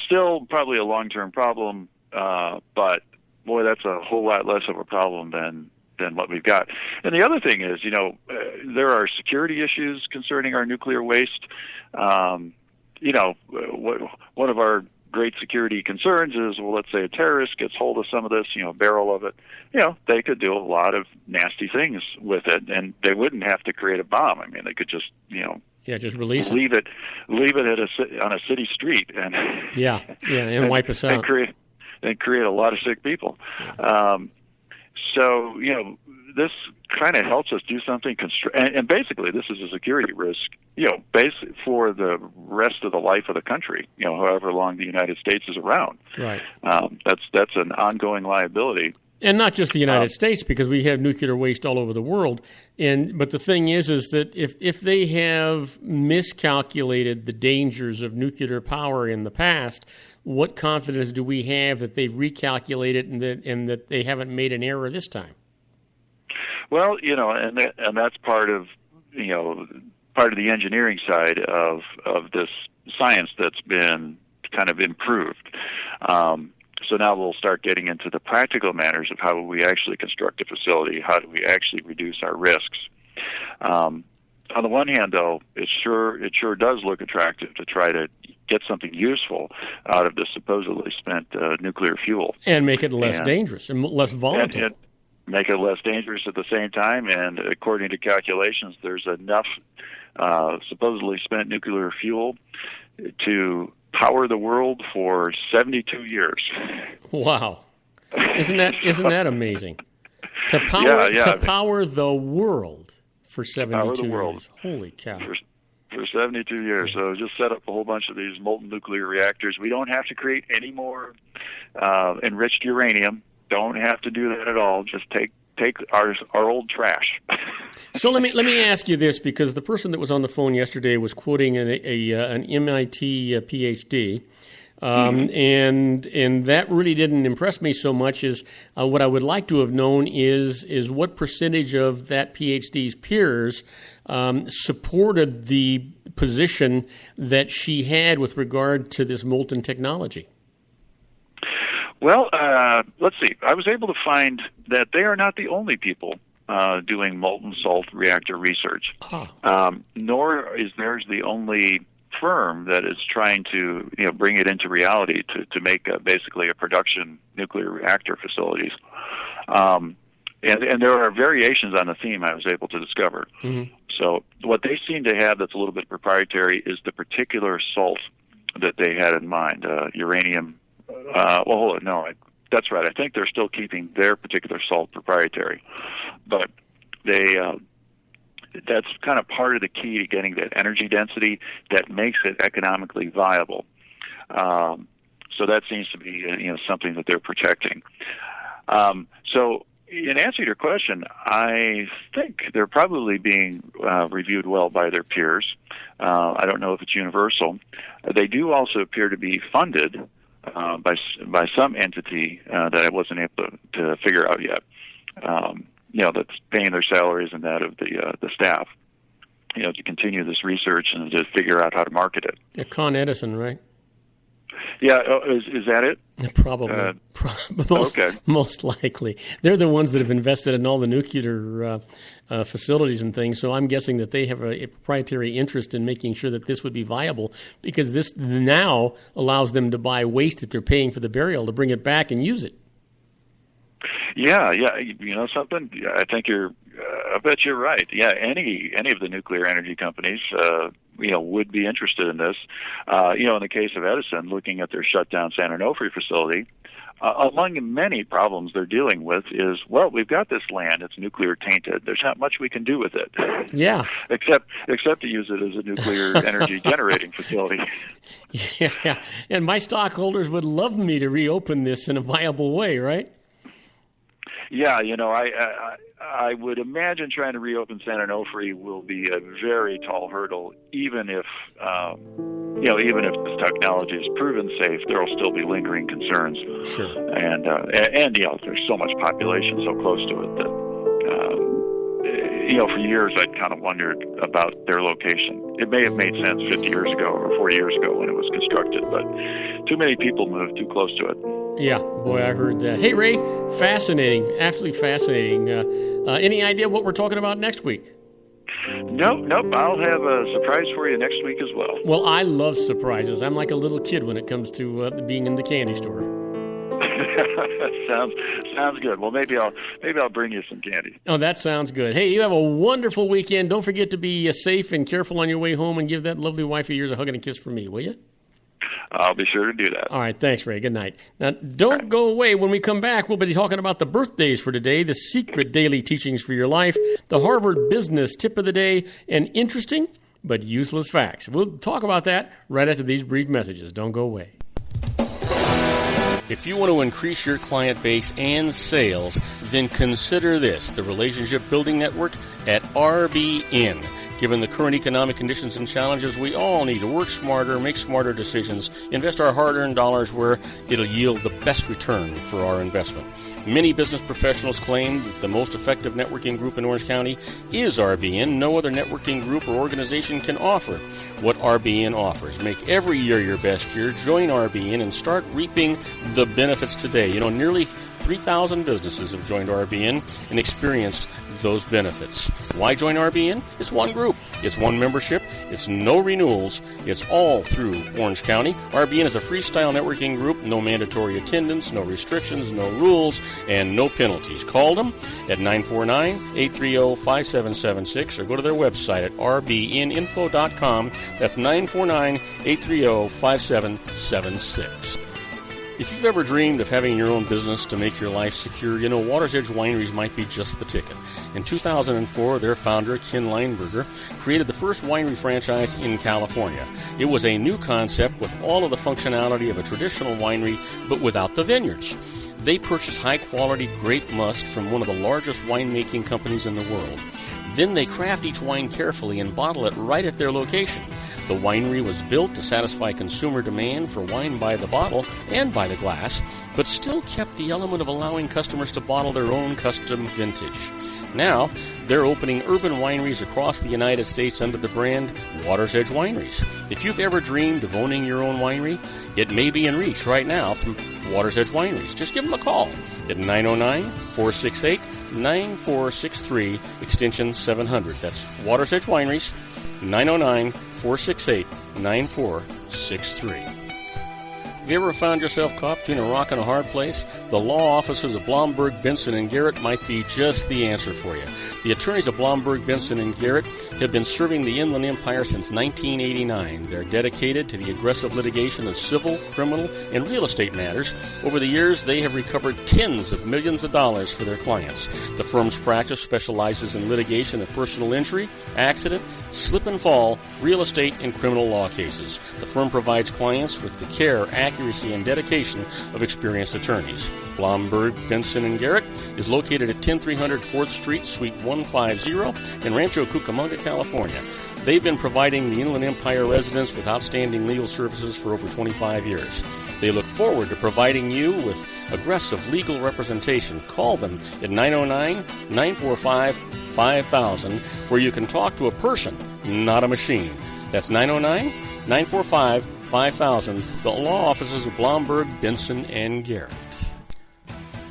Still probably a long-term problem, but boy, that's a whole lot less of a problem than what we've got. And the other thing is, there are security issues concerning our nuclear waste. One of our great security concerns is, well, let's say a terrorist gets hold of some of this, a barrel of it. They could do a lot of nasty things with it, and they wouldn't have to create a bomb. I mean, they could just, just release leave it on a city street, and and wipe us out, and create a lot of sick people. So this kind of helps us do something, and basically this is a security risk, for the rest of the life of the country, however long the United States is around. Right. That's an ongoing liability. And not just the United States, because we have nuclear waste all over the world. But the thing is that if they have miscalculated the dangers of nuclear power in the past, what confidence do we have that they've recalculated and that they haven't made an error this time? Well, and that's part of the engineering side of this science that's been kind of improved. So now we'll start getting into the practical matters of how we actually construct a facility, how do we actually reduce our risks. On the one hand, though, it sure does look attractive to try to get something useful out of the supposedly spent nuclear fuel. And make it less dangerous and less volatile. And make it less dangerous at the same time, and according to calculations, there's enough supposedly spent nuclear fuel to power the world for 72 years. Wow. Isn't that amazing? To power the world for 72 years. Holy cow. For 72 years. So just set up a whole bunch of these molten nuclear reactors. We don't have to create any more enriched uranium. Don't have to do that at all. Just take our old trash. So let me ask you this, because the person that was on the phone yesterday was quoting an MIT PhD. And that really didn't impress me so much as what I would like to have known is what percentage of that PhD's peers supported the position that she had with regard to this molten technology. Well, let's see. I was able to find that they are not the only people doing molten salt reactor research, nor is theirs the only firm that is trying to bring it into reality to make basically a production nuclear reactor facilities. And there are variations on the theme I was able to discover. Mm-hmm. So what they seem to have that's a little bit proprietary is the particular salt that they had in mind, uranium. That's right. I think they're still keeping their particular salt proprietary, but that's kind of part of the key to getting that energy density that makes it economically viable. So that seems to be something that they're protecting. So in answer to your question, I think they're probably being reviewed well by their peers. I don't know if it's universal. They do also appear to be funded by some entity that I wasn't able to figure out yet. That's paying their salaries and that of the staff, to continue this research and to figure out how to market it. Yeah, Con Edison, right? Yeah, is that it? Probably. Most likely. They're the ones that have invested in all the nuclear facilities and things, so I'm guessing that they have a proprietary interest in making sure that this would be viable, because this now allows them to buy waste that they're paying for the burial to bring it back and use it. Yeah. You know something? I think I bet you're right. Yeah, any of the nuclear energy companies, would be interested in this. In the case of Edison, looking at their shut down San Onofre facility, among many problems they're dealing with is, we've got this land, it's nuclear tainted. There's not much we can do with it. Yeah. except to use it as a nuclear energy generating facility. Yeah. And my stockholders would love me to reopen this in a viable way, right? Yeah, I would imagine trying to reopen San Onofre will be a very tall hurdle, even if this technology is proven safe, there will still be lingering concerns. Sure. And there's so much population so close to it that for years I'd kind of wondered about their location. It may have made sense 50 years ago or 40 years ago when it was constructed, but too many people moved too close to it. Yeah, boy, I heard that. Hey, Ray, fascinating, absolutely fascinating. Any idea what we're talking about next week? Nope. I'll have a surprise for you next week as well. Well, I love surprises. I'm like a little kid when it comes to being in the candy store. Sounds good. Well, maybe I'll bring you some candy. Oh, that sounds good. Hey, you have a wonderful weekend. Don't forget to be safe and careful on your way home, and give that lovely wife of yours a hug and a kiss from me, will you? I'll be sure to do that. All right. Thanks, Ray. Good night. Now, don't go away. When we come back, we'll be talking about the birthdays for today, the secret daily teachings for your life, the Harvard Business Tip of the Day, and interesting but useless facts. We'll talk about that right after these brief messages. Don't go away. If you want to increase your client base and sales, then consider this, the Relationship Building Network at RBN. Given the current economic conditions and challenges, we all need to work smarter, make smarter decisions, invest our hard-earned dollars where it'll yield the best return for our investment. Many business professionals claim that the most effective networking group in Orange County is RBN. No other networking group or organization can offer what RBN offers. Make every year your best year. Join RBN and start reaping the benefits today. Nearly 3,000 businesses have joined RBN and experienced those benefits. Why join RBN? It's one group. It's one membership. It's no renewals. It's all through Orange County. RBN is a freestyle networking group. No mandatory attendance, no restrictions, no rules, and no penalties. Call them at 949-830-5776 or go to their website at rbninfo.com. That's 949-830-5776. If you've ever dreamed of having your own business to make your life secure, you know Water's Edge Wineries might be just the ticket. In 2004, their founder, Ken Lineberger, created the first winery franchise in California. It was a new concept with all of the functionality of a traditional winery, but without the vineyards. They purchased high-quality grape must from one of the largest winemaking companies in the world. Then they craft each wine carefully and bottle it right at their location. The winery was built to satisfy consumer demand for wine by the bottle and by the glass, but still kept the element of allowing customers to bottle their own custom vintage. Now, they're opening urban wineries across the United States under the brand Water's Edge Wineries. If you've ever dreamed of owning your own winery, it may be in reach right now through Water's Edge Wineries. Just give them a call at 909-468-9463, extension 700. That's Water's Edge Wineries, 909-468-9463. Have you ever found yourself caught between a rock and a hard place? The law offices of Blomberg, Benson, and Garrett might be just the answer for you. The attorneys of Blomberg, Benson, and Garrett have been serving the Inland Empire since 1989. They're dedicated to the aggressive litigation of civil, criminal, and real estate matters. Over the years, they have recovered tens of millions of dollars for their clients. The firm's practice specializes in litigation of personal injury, accident, slip and fall, real estate, and criminal law cases. The firm provides clients with the care, accuracy, and dedication of experienced attorneys. Blomberg, Benson, and Garrett is located at 10300 4th Street, Suite 150 in Rancho Cucamonga, California. They've been providing the Inland Empire residents with outstanding legal services for over 25 years. They look forward to providing you with aggressive legal representation. Call them at 909-945-5000, where you can talk to a person, not a machine. That's 909-945-5000, the law offices of Blomberg, Benson, and Garrett.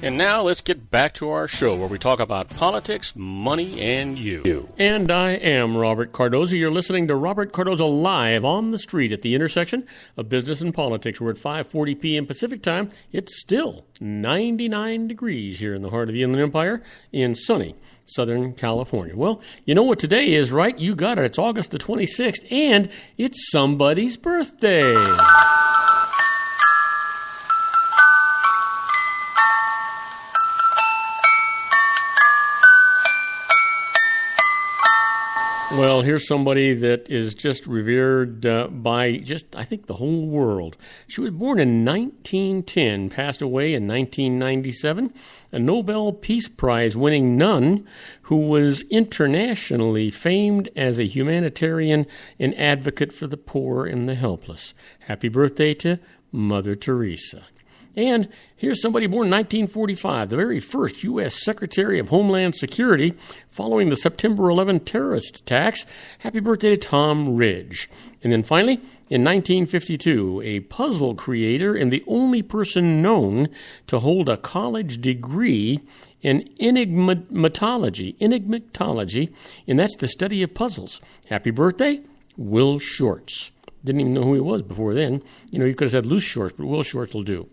And now let's get back to our show where we talk about politics, money, and you. And I am Robert Cardoza. You're listening to Robert Cardoza live on the street at the intersection of business and politics. We're at 5:40 p.m. Pacific time. It's still 99 degrees here in the heart of the Inland Empire in sunny Southern California. Well, you know what today is, right? You got it. It's August the 26th, and it's somebody's birthday. Well, here's somebody that is just revered by I think, the whole world. She was born in 1910, passed away in 1997, a Nobel Peace Prize winning nun who was internationally famed as a humanitarian and advocate for the poor and the helpless. Happy birthday to Mother Teresa. And here's somebody born in 1945, the very first U.S. Secretary of Homeland Security following the September 11 terrorist attacks. Happy birthday to Tom Ridge. And then finally, in 1952, a puzzle creator and the only person known to hold a college degree in enigmatology, and that's the study of puzzles. Happy birthday, Will Shorts. Didn't even know who he was before then. You know, you could have said Loose Shorts, but Will Shorts will do.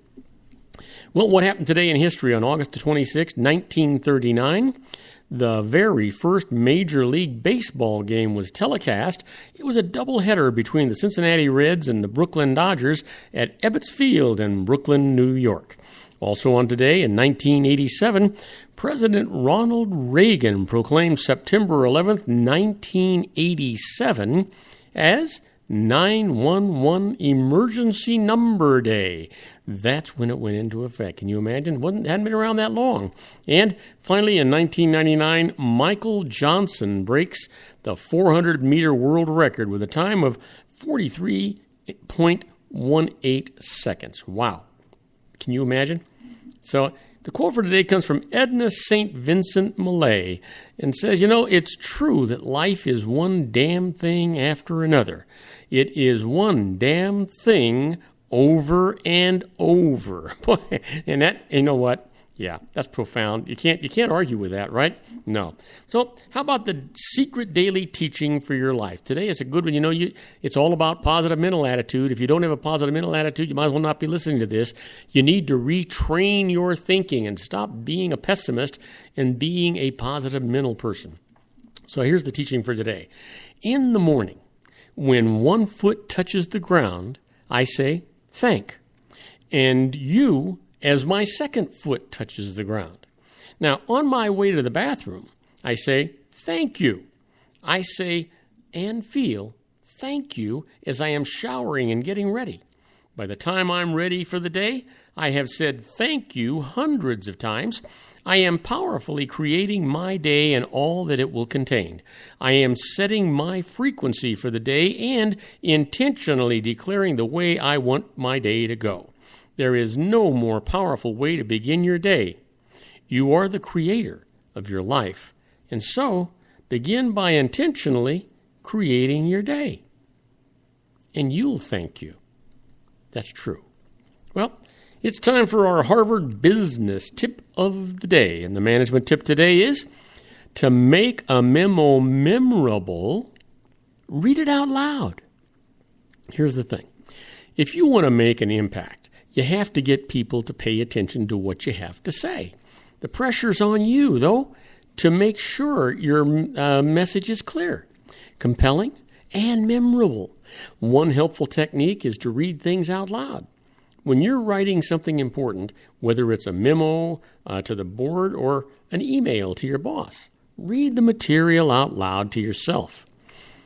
Well, what happened today in history on August 26, 1939? The very first Major League Baseball game was telecast. It was a doubleheader between the Cincinnati Reds and the Brooklyn Dodgers at Ebbets Field in Brooklyn, New York. Also on today, in 1987, President Ronald Reagan proclaimed September 11, 1987 as 911 Emergency Number Day. That's when it went into effect. Can you imagine? Hadn't been around that long. And finally, in 1999, Michael Johnson breaks the 400-meter world record with a time of 43.18 seconds. Wow. Can you imagine? So the quote for today comes from Edna St. Vincent Millay and says, you know, it's true that life is one damn thing after another. It is one damn thing over and over. And that, you know what? Yeah, that's profound. You can't argue with that, right? No. So how about the secret daily teaching for your life? Today is a good one. You know, it's all about positive mental attitude. If you don't have a positive mental attitude, you might as well not be listening to this. You need to retrain your thinking and stop being a pessimist and being a positive mental person. So here's the teaching for today. In the morning, when one foot touches the ground, I say, thank. and you as my second foot touches the ground. Now, on my way to the bathroom, I say, thank you. I say and feel thank you as I am showering and getting ready. By the time I'm ready for the day, I have said thank you hundreds of times. I am powerfully creating my day and all that it will contain. I am setting my frequency for the day and intentionally declaring the way I want my day to go. There is no more powerful way to begin your day. You are the creator of your life, and so begin by intentionally creating your day. And you'll thank you. That's true. Well, it's time for our Harvard Business Tip of the Day. And the management tip today is to make a memo memorable, read it out loud. Here's the thing. If you want to make an impact, you have to get people to pay attention to what you have to say. The pressure's on you, though, to make sure your message is clear, compelling, and memorable. One helpful technique is to read things out loud. When you're writing something important, whether it's a memo to the board or an email to your boss, read the material out loud to yourself.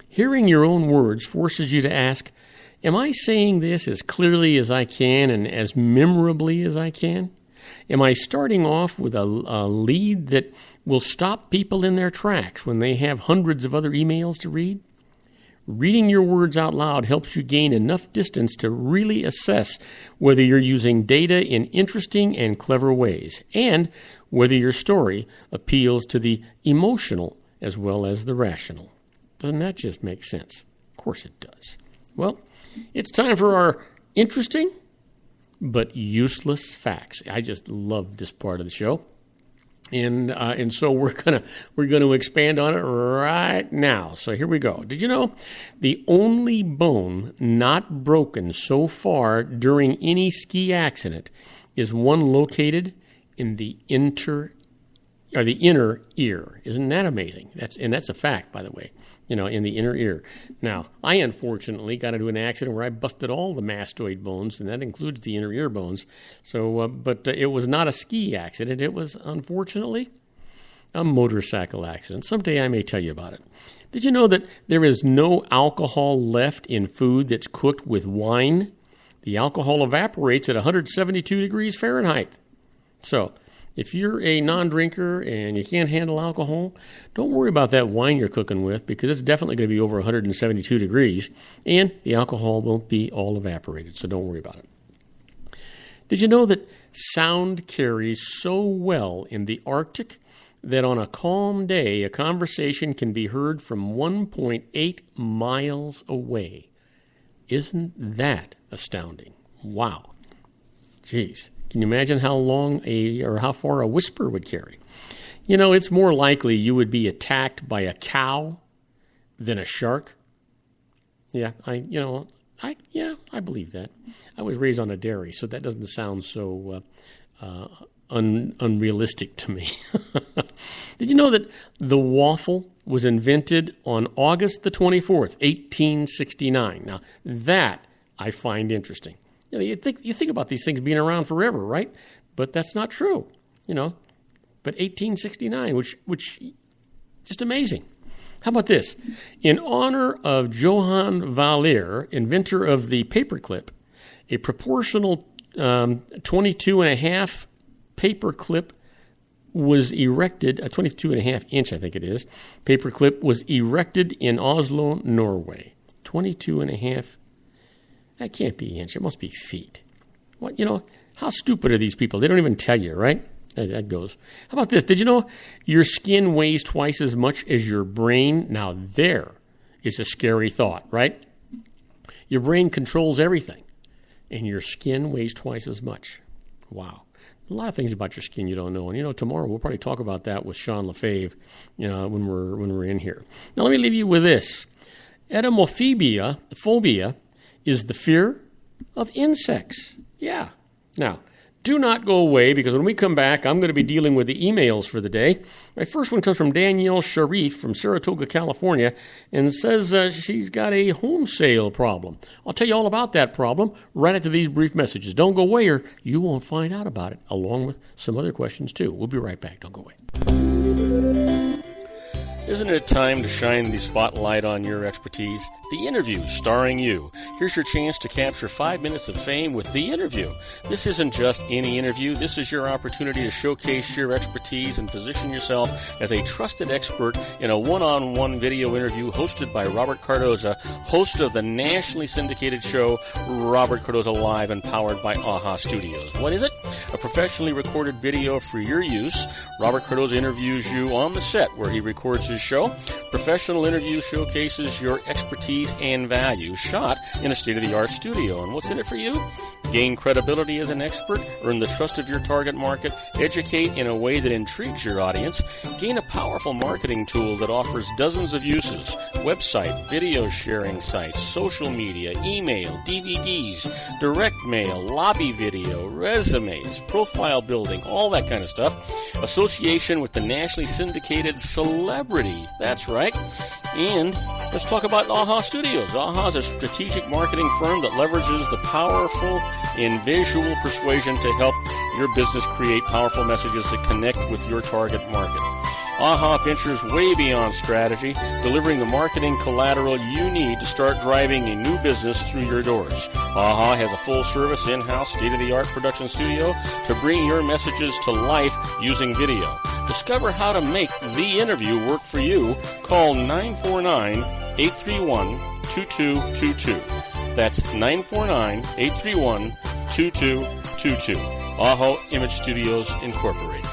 Hearing your own words forces you to ask, am I saying this as clearly as I can and as memorably as I can? Am I starting off with a lead that will stop people in their tracks when they have hundreds of other emails to read? Reading your words out loud helps you gain enough distance to really assess whether you're using data in interesting and clever ways, and whether your story appeals to the emotional as well as the rational. Doesn't that just make sense? Of course it does. Well, it's time for our interesting but useless facts. I just love this part of the show. And so we're gonna expand on it right now. So here we go. Did you know the only bone not broken so far during any ski accident is one located in the inner ear? Isn't that amazing? That's a fact, by the way. In the inner ear. Now, I unfortunately got into an accident where I busted all the mastoid bones, and that includes the inner ear bones. So, but it was not a ski accident. It was, unfortunately, a motorcycle accident. Someday I may tell you about it. Did you know that there is no alcohol left in food that's cooked with wine? The alcohol evaporates at 172 degrees Fahrenheit. So, if you're a non-drinker and you can't handle alcohol, don't worry about that wine you're cooking with, because it's definitely going to be over 172 degrees, and the alcohol won't be all evaporated, so don't worry about it. Did you know that sound carries so well in the Arctic that on a calm day, a conversation can be heard from 1.8 miles away? Isn't that astounding? Wow. Jeez. Can you imagine how long or how far a whisper would carry? It's more likely you would be attacked by a cow than a shark. Yeah, I believe that. I was raised on a dairy, so that doesn't sound so unrealistic to me. Did you know that the waffle was invented on August the 24th, 1869? Now, that I find interesting. You think about these things being around forever, right? But that's not true, But 1869, which just amazing. How about this? In honor of Johann Vallier, inventor of the paperclip, a proportional 22.5 paperclip was erected, a 22.5 inch, I think it is, paperclip was erected in Oslo, Norway. 22.5. That can't be inch. It must be feet. What, how stupid are these people? They don't even tell you, right? That goes. How about this? Did you know your skin weighs twice as much as your brain? Now, there is a scary thought, right? Your brain controls everything, and your skin weighs twice as much. Wow. A lot of things about your skin you don't know. And, tomorrow we'll probably talk about that with Sean LaFave, when we're in here. Now, let me leave you with this. Phobia is the fear of insects. Yeah. Now, Do not go away, because when we come back, I'm going to be dealing with the emails for the day. My first one comes from Danielle Sharif from Saratoga, California, and says she's got a home sale problem. I'll tell you all about that problem right after these brief messages. Don't go away, or you won't find out about it, along with some other questions, too. We'll be right back. Don't go away. Isn't it time to shine the spotlight on your expertise? The Interview, starring you. Here's your chance to capture 5 minutes of fame with The Interview. This isn't just any interview. This is your opportunity to showcase your expertise and position yourself as a trusted expert in a one-on-one video interview hosted by Robert Cardoza, host of the nationally syndicated show Robert Cardoza Live and powered by AHA Studios. What is it? A professionally recorded video for your use. Robert Cardoza interviews you on the set where he records his show. Professional interview showcases your expertise and value, shot in a state-of-the-art studio. And what's in it for you? Gain credibility as an expert, earn the trust of your target market, educate in a way that intrigues your audience, gain a powerful marketing tool that offers dozens of uses, website, video sharing sites, social media, email, DVDs, direct mail, lobby video, resumes, profile building, all that kind of stuff. Association with the nationally syndicated celebrity. That's right. And let's talk about AHA Studios. AHA is a strategic marketing firm that leverages the powerful in visual persuasion to help your business create powerful messages that connect with your target market. AHA ventures way beyond strategy, delivering the marketing collateral you need to start driving a new business through your doors. AHA has a full-service, in-house, state-of-the-art production studio to bring your messages to life using video. Discover how to make The Interview work for you. Call 949-831-2222. That's 949-831-2222. AHA Image Studios, Incorporated.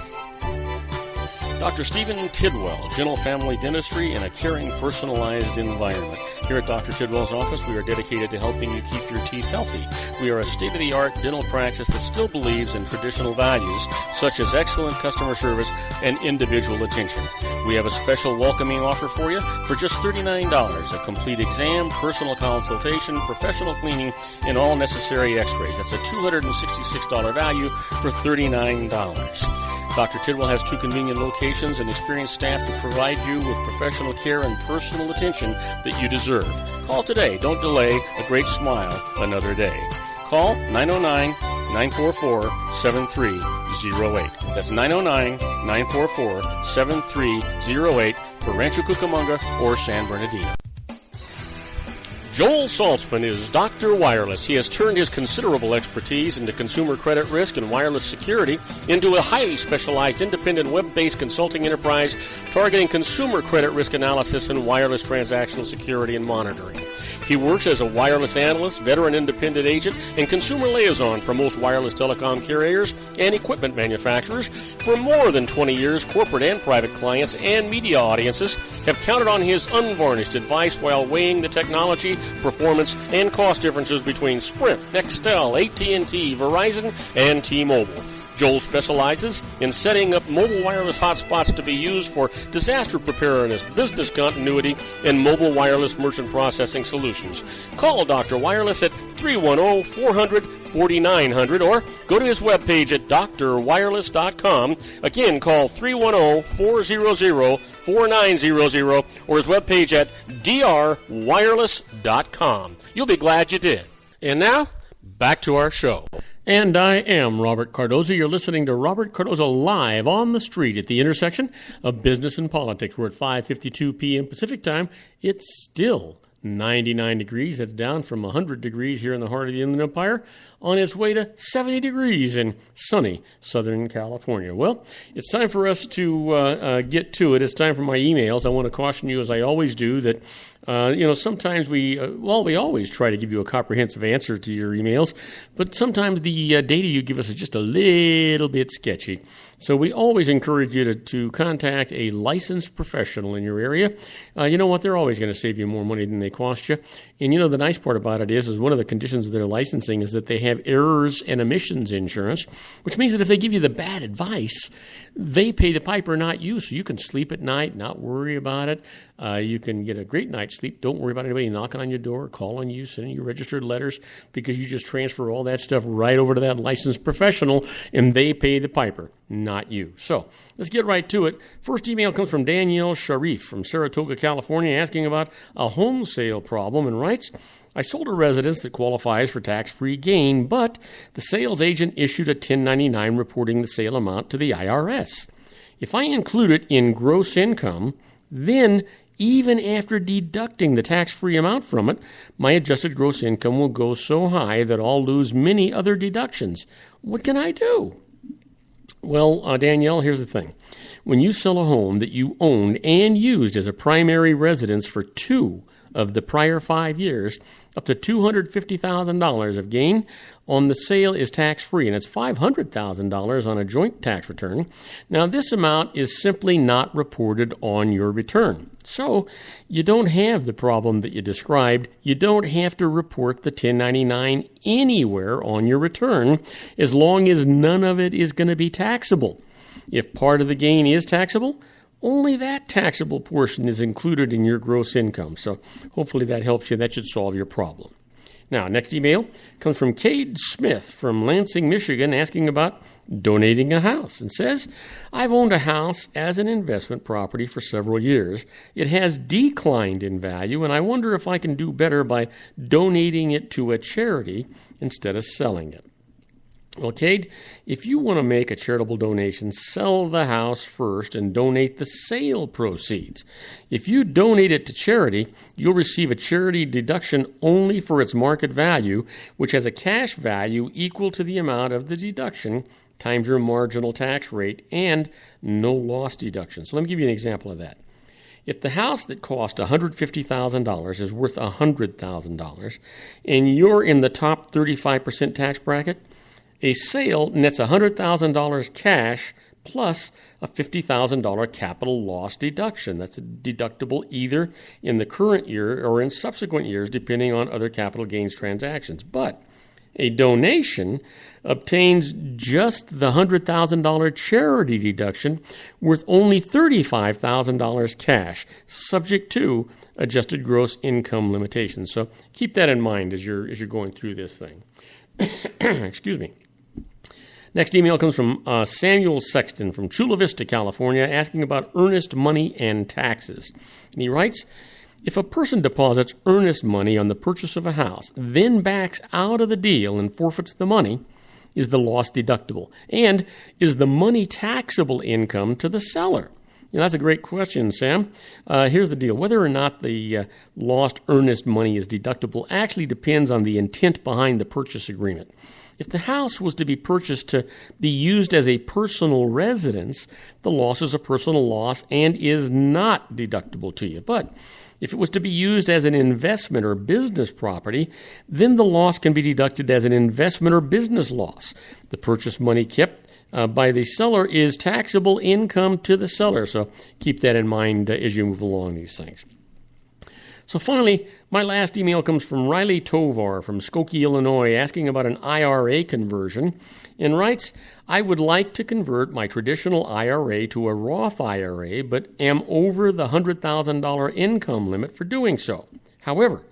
Dr. Stephen Tidwell, Gentle Family Dentistry in a caring, personalized environment. Here at Dr. Tidwell's office, we are dedicated to helping you keep your teeth healthy. We are a state-of-the-art dental practice that still believes in traditional values, such as excellent customer service and individual attention. We have a special welcoming offer for you for just $39, a complete exam, personal consultation, professional cleaning, and all necessary x-rays. That's a $266 value for $39. Dr. Tidwell has 2 convenient locations and experienced staff to provide you with professional care and personal attention that you deserve. Call today. Don't delay a great smile another day. Call 909-944-7308. That's 909-944-7308 for Rancho Cucamonga or San Bernardino. Joel Saltzman is Dr. Wireless. He has turned his considerable expertise into consumer credit risk and wireless security into a highly specialized independent web-based consulting enterprise targeting consumer credit risk analysis and wireless transactional security and monitoring. He works as a wireless analyst, veteran independent agent, and consumer liaison for most wireless telecom carriers and equipment manufacturers. For more than 20 years, corporate and private clients and media audiences have counted on his unvarnished advice while weighing the technology, performance, and cost differences between Sprint, Nextel, AT&T, Verizon, and T-Mobile. Joel specializes in setting up mobile wireless hotspots to be used for disaster preparedness, business continuity, and mobile wireless merchant processing solutions. Call Dr. Wireless at 310-400-4900 or go to his webpage at drwireless.com. Again, call 310-400-4900 or his webpage at drwireless.com. You'll be glad you did. And now, back to our show. And I am Robert Cardoza. You're listening to Robert Cardoza Live on the Street at the intersection of business and politics. We're at 5:52 p.m. Pacific time. It's still 99 degrees. That's down from 100 degrees here in the heart of the Inland Empire, on its way to 70 degrees in sunny Southern California. Well, it's time for us to get to it. It's time for my emails. I want to caution you, as I always do, that sometimes we always try to give you a comprehensive answer to your emails, but sometimes the data you give us is just a little bit sketchy. So we always encourage you to contact a licensed professional in your area. You know what? They're always going to save you more money than they cost you. And the nice part about it is one of the conditions of their licensing is that they have errors and omissions insurance, which means that if they give you the bad advice, they pay the piper, not you. So you can sleep at night, not worry about it. You can get a great night's sleep. Don't worry about anybody knocking on your door, calling you, sending you registered letters, because you just transfer all that stuff right over to that licensed professional, and they pay the piper, not you. So let's get right to it. First email comes from Danielle Sharif from Saratoga, California, asking about a home sale problem, and writes, I sold a residence that qualifies for tax-free gain, but the sales agent issued a 1099 reporting the sale amount to the IRS. If I include it in gross income, then even after deducting the tax-free amount from it, my adjusted gross income will go so high that I'll lose many other deductions. What can I do? Well, Danielle, here's the thing. When you sell a home that you owned and used as a primary residence for 2 of the prior 5 years, up to $250,000 of gain on the sale is tax-free, and it's $500,000 on a joint tax return. Now, this amount is simply not reported on your return. So, you don't have the problem that you described. You don't have to report the 1099 anywhere on your return, as long as none of it is going to be taxable. If part of the gain is taxable, only that taxable portion is included in your gross income. So hopefully that helps you. That should solve your problem. Now, next email comes from Cade Smith from Lansing, Michigan, asking about donating a house, and says, I've owned a house as an investment property for several years. It has declined in value, and I wonder if I can do better by donating it to a charity instead of selling it. Well, Cade, if you want to make a charitable donation, sell the house first and donate the sale proceeds. If you donate it to charity, you'll receive a charity deduction only for its market value, which has a cash value equal to the amount of the deduction times your marginal tax rate and no loss deduction. So let me give you an example of that. If the house that cost $150,000 is worth $100,000 and you're in the top 35% tax bracket, a sale nets $100,000 cash plus a $50,000 capital loss deduction. That's deductible either in the current year or in subsequent years, depending on other capital gains transactions. But a donation obtains just the $100,000 charity deduction worth only $35,000 cash, subject to adjusted gross income limitations. So keep that in mind as you're going through this thing. Excuse me. Next email comes from Samuel Sexton from Chula Vista, California, asking about earnest money and taxes. And he writes, if a person deposits earnest money on the purchase of a house, then backs out of the deal and forfeits the money, is the loss deductible? And is the money taxable income to the seller? That's a great question, Sam. Here's the deal. Whether or not the lost earnest money is deductible actually depends on the intent behind the purchase agreement. If the house was to be purchased to be used as a personal residence, the loss is a personal loss and is not deductible to you. But if it was to be used as an investment or business property, then the loss can be deducted as an investment or business loss. The purchase money kept by the seller is taxable income to the seller. So keep that in mind as you move along these things. So finally, my last email comes from Riley Tovar from Skokie, Illinois, asking about an IRA conversion, and writes, I would like to convert my traditional IRA to a Roth IRA, but am over the $100,000 income limit for doing so. However,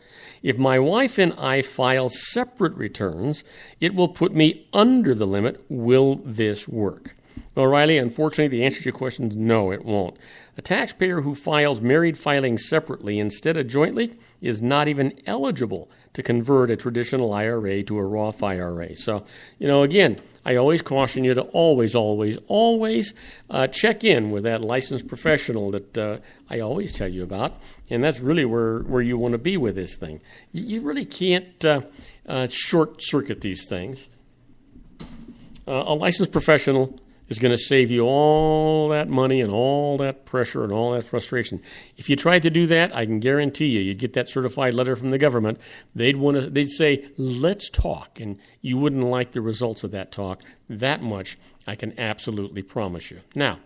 if my wife and I file separate returns, it will put me under the limit. Will this work? Well, Riley, unfortunately, the answer to your question is no, it won't. A taxpayer who files married filings separately instead of jointly is not even eligible to convert a traditional IRA to a Roth IRA. So, again, I always caution you to always check in with that licensed professional that I always tell you about, and that's really where you want to be with this thing. You really can't short-circuit these things. A licensed professional is going to save you all that money and all that pressure and all that frustration. If you tried to do that, I can guarantee you'd get that certified letter from the government. They'd say, let's talk, and you wouldn't like the results of that talk that much. I can absolutely promise you. Now,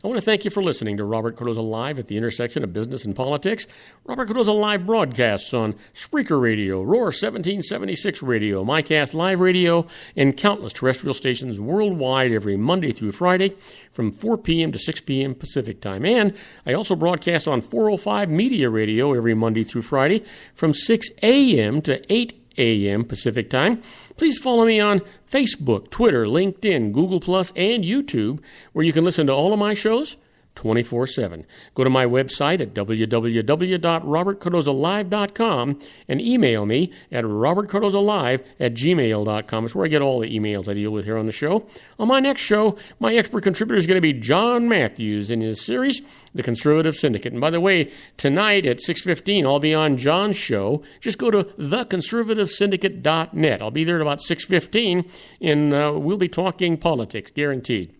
I want to thank you for listening to Robert Cardoza Live at the intersection of business and politics. Robert Cardoza Live broadcasts on Spreaker Radio, Roar 1776 Radio, MyCast Live Radio, and countless terrestrial stations worldwide every Monday through Friday from 4 p.m. to 6 p.m. Pacific Time. And I also broadcast on 405 Media Radio every Monday through Friday from 6 a.m. to 8 a.m. Pacific Time. Please follow me on Facebook, Twitter, LinkedIn, Google+, and YouTube, where you can listen to all of my shows 24/7. Go to my website at www.robertcardozalive.com and email me at robertcardozalive@gmail.com. It's where I get all the emails I deal with here on the show. On my next show, my expert contributor is going to be John Matthews in his series, The Conservative Syndicate. And by the way, tonight at 6:15, I'll be on John's show. Just go to theconservativesyndicate.net. I'll be there at about 6:15, and we'll be talking politics, guaranteed.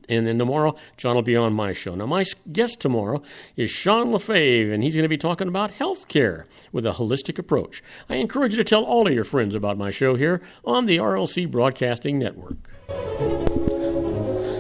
And then tomorrow, John will be on my show. Now, my guest tomorrow is Sean Lefebvre, and he's going to be talking about health care with a holistic approach. I encourage you to tell all of your friends about my show here on the RLC Broadcasting Network.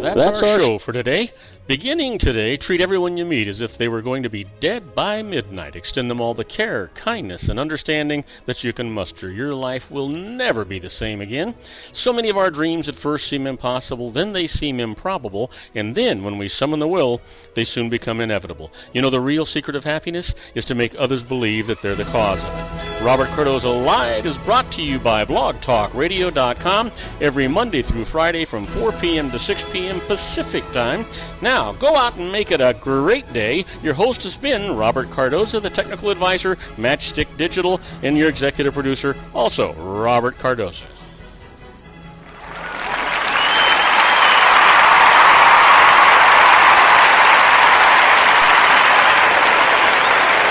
That's our show for today. Beginning today, treat everyone you meet as if they were going to be dead by midnight. Extend them all the care, kindness, and understanding that you can muster. Your life will never be the same again. So many of our dreams at first seem impossible, then they seem improbable, and then, when we summon the will, they soon become inevitable. You know, the real secret of happiness is to make others believe that they're the cause of it. Robert Cardoza Live is brought to you by blogtalkradio.com every Monday through Friday from 4 p.m. to 6 p.m. Pacific Time. Now, go out and make it a great day. Your host has been Robert Cardoza, the technical advisor, Matchstick Digital, and your executive producer, also Robert Cardoza.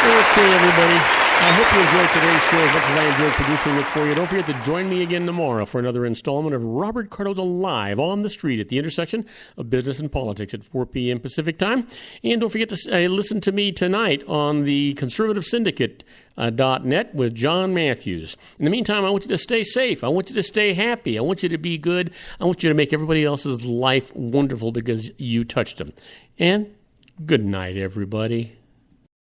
Okay, everybody. I hope you enjoyed today's show as much as I enjoyed producing it for you. Don't forget to join me again tomorrow for another installment of Robert Cardoza Live on the street at the intersection of business and politics at 4 p.m. Pacific Time. And don't forget to listen to me tonight on the Conservative Syndicate .net with John Matthews. In the meantime, I want you to stay safe. I want you to stay happy. I want you to be good. I want you to make everybody else's life wonderful because you touched them. And good night, everybody.